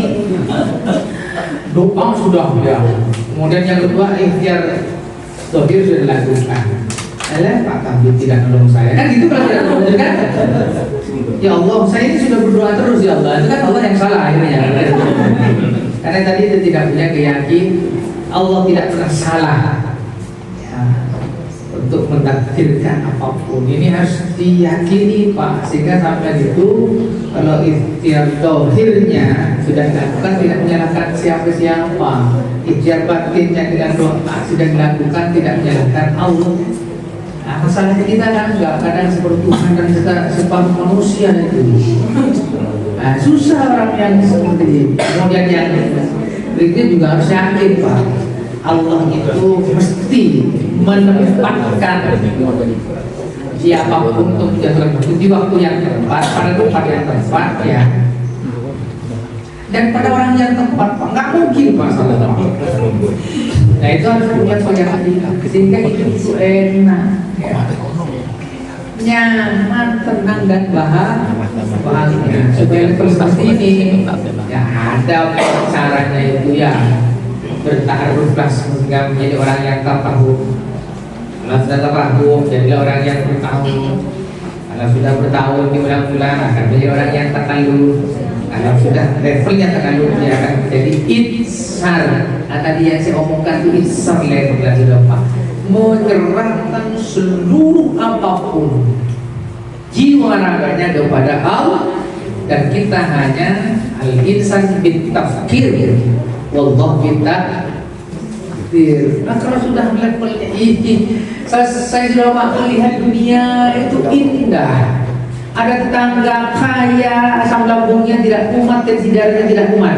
doa sudah ya. Kemudian yang kedua ikhtiar dohir sudah dilakukan. Pak Kabit tidak nolong saya. Kan gitu kalau tidak nolong kan? Ya Allah, saya ini sudah berdoa terus ya Allah. Itu kan Allah yang salah akhirnya. Karena tadi itu tidak punya keyakinan Allah tidak pernah salah ya, untuk mentakdirkan apapun. Ini harus diyakini Pak. Sehingga sampai itu kalau ikhtiar dohirnya sudah dilakukan tidak menyalahkan siapa-siapa. Ikhtiar batinnya dengan doa sudah dilakukan tidak menyalahkan Allah. Nah, masalahnya kita kan juga kadang seperti Tuhan dan kita separuh manusia itu. Nah, susah orang yang seperti ini. Kemudian yang berikutnya juga harus yakin Pak, Allah itu mesti menempatkan siapapun untuk menjatuhkan di waktu yang tepat, pada tempat yang tepat ya. Dan pada orang yang tepat Pak, nggak mungkin Pak salah Pak. Nah itu harus punya keyakinan sehingga itu enak ya. Nyaman, tenang dan bahagia. Supaya seperti ini ya ada caranya itu ya bertaaruflah sehingga menjadi orang yang tertahu. Kalau sudah tertahu jadi orang yang bertahu. Kalau sudah bertahun di bulan-bulan akan menjadi orang yang tertahu. Kalau sudah levelnya terlalu dia akan menjadi insar. Nah tadi yang saya omongkan itu insar level lagi Pak, menyerahkan seluruh apapun jiwa raganya kepada Allah. Dan kita hanya al-insan bitafkir wallah kita. Nah kalau sudah levelnya ini saya sudah melihat dunia itu indah. Ada tetangga kaya, asam lambungnya tidak kumat dan sidarnya tidak kumat.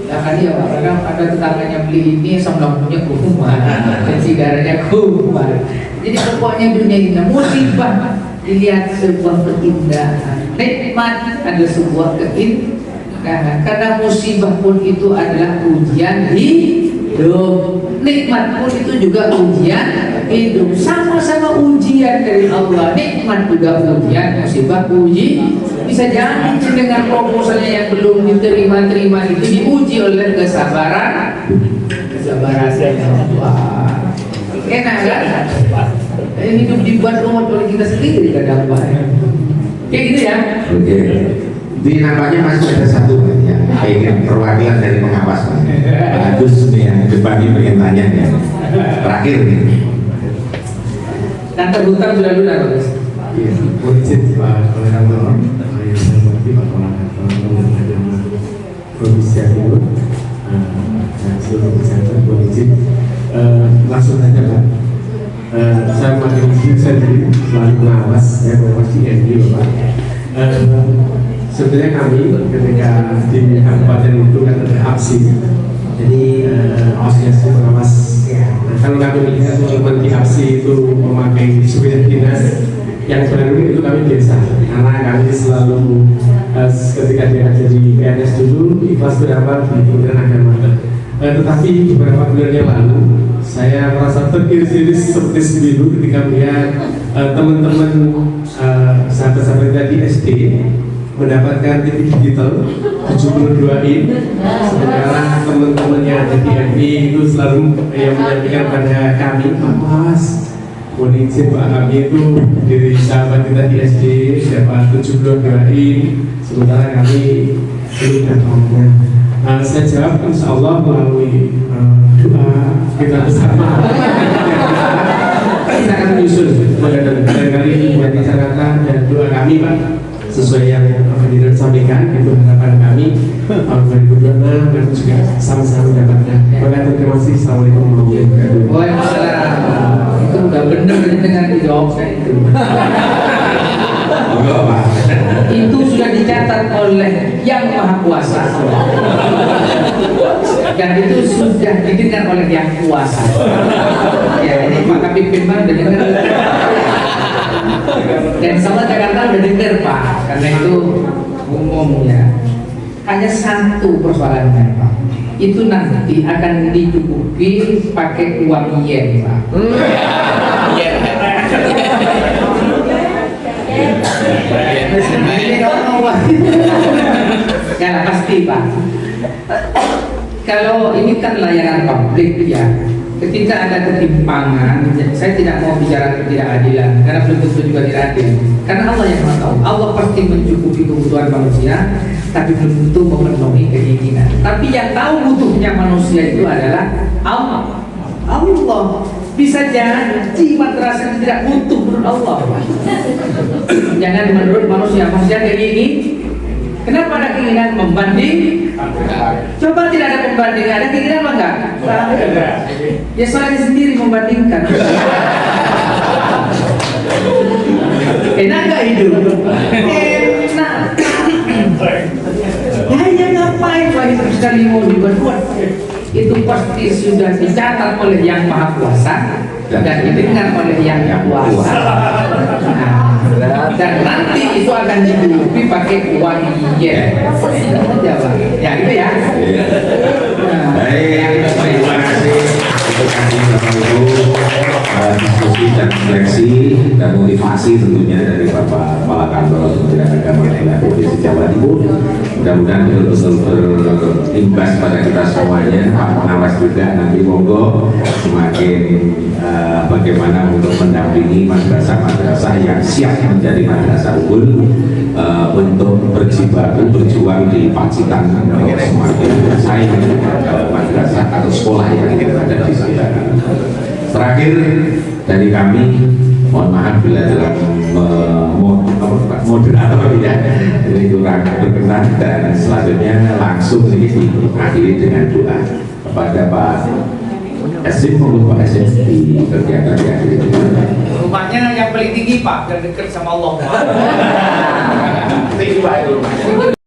Ya kan dia, kadang ada tetangganya beli ini, asam lambungnya kumat dan sidarnya kumat. Jadi pokoknya dunia ini musibah dilihat sebuah keindahan, nikmat ada sebuah keindahan. Karena musibah pun itu adalah ujian hidup, nikmat pun itu juga ujian hidup, sama-sama ujian dari Allah. Nikmat juga ujian, musibah uji. Bisa jadi dengan proposalnya yang belum diterima-terima itu diuji oleh kesabaran yang Allah. Enak kan? Ini hidup dibuat rumit oleh kita sendiri, gak ada apa ya. Kayak gitu ya. Oke. Di nampaknya masih ada satu ya, pengen perwakilan dari pengawas Mas. Bagus nih yang depan ini pengen tanya ya. Terakhir nih. Dan terhutang sudah lunas, Mas. Iya, izin Pak Koordinator, yang saya hormati Pak Koordinator Provinsi Timur dan seluruh kesehatan, mohon izin langsung saja Pak. Saya makin izin, saya jadi selalu pengawas, saya pengawas di MD Bapak. Sebenarnya kami ketika di kabupaten itu kan ada aksi, jadi asosiasi pengawas. Nah, kalau kami melihat teman-teman di aksi itu memakai sepeda dinas yang baru itu kami biasa, karena kami selalu ketika dia jadi PNS dulu ikhlas berapa di Kementerian Agama. Tetapi beberapa bulan yang lalu saya merasa teriris seperti sembilu ketika melihat teman-teman sahabat-sahabat dari SD mendapatkan TV digital 72 in, sementara teman-teman yang ada di MI itu selalu yang menyampaikan pada kami, Mas, mohon izin Pak, kami itu dari sahabat kita di SD dapat 72 in, sementara kami belum dapatnya. Saya jawab, insya Allah melalui doa kita bersama kita akan menyusun barangkali buat masyarakat dan doa kami Pak, sesuai yang Pak Dirut sampaikan, itu harapan kami tahun 2026 dan juga sama-sama mendapatkan. Terima kasih. Assalamualaikum warahmatullahi wabarakatuh. Waalaikumsalam. Itu udah bener dengan dijawab saya itu. Enggak Pak. Itu sudah dicatat oleh Yang Maha Kuasa. Dan itu sudah didengar oleh Yang Kuasa. Ya, ini Pak Kabid Firman udah dengar. Dan sama Jakarta udah dengar Pak, karena itu umum ya. Hanya satu persoalannya Pak, itu nanti akan dicukupi pakai uang yen Pak. Ini kalau uang ya pasti Pak. Kalau ini kan layanan publik ya, ketika ada ketimpangan, saya tidak mau bicara ketidakadilan karena belum tentu juga tidak adil. Karena Allah yang Maha tahu. Allah pasti mencukupi kebutuhan manusia, tapi belum tentu memenuhi keinginan. Tapi yang tahu butuhnya manusia itu adalah Allah. Allah bisa jadi madrasah tidak butuh menurut Allah. Jangan menurut manusia. Manusia kayak gini. Kenapa ada keinginan membanding? Coba tidak ada pembanding, ada keinginan apa enggak? Ya soalnya sendiri membandingkan. Enak gak hidup? Enak. Ya ngapain lagi terus sekali mau dibuat-buat? Itu pasti sudah dicatat oleh Yang Maha Kuasa dan didengar oleh Yang Kuasa. Dan nanti itu akan dicukupi pakai uang yen. Ya itu ya. Baik, terima kasih untuk kami diskusi dan refleksi dan motivasi tentunya dari Bapak Kepala Kantor Kementerian Agama Wilayah Provinsi Jawa Timur. Mudah-mudahan betul-betul berimbas pada kita semuanya. Pak Pengawas juga nanti monggo semakin bagaimana untuk mendampingi madrasah-madrasah yang siap menjadi madrasah unggul untuk berjibaku berjuang di Pacitan untuk semakin bersaing madrasah atau sekolah yang ada di sana. Terakhir dari kami, mohon maaf bila dalam moderator ya ini kurang berkenan, dan selanjutnya langsung ini diakhiri dengan doa kepada Pak Esim, Pak Esim di kegiatan yang ini. Rumahnya yang paling tinggi Pak, dan dekat sama Allah Pak. Tinggi Pak itu rumahnya.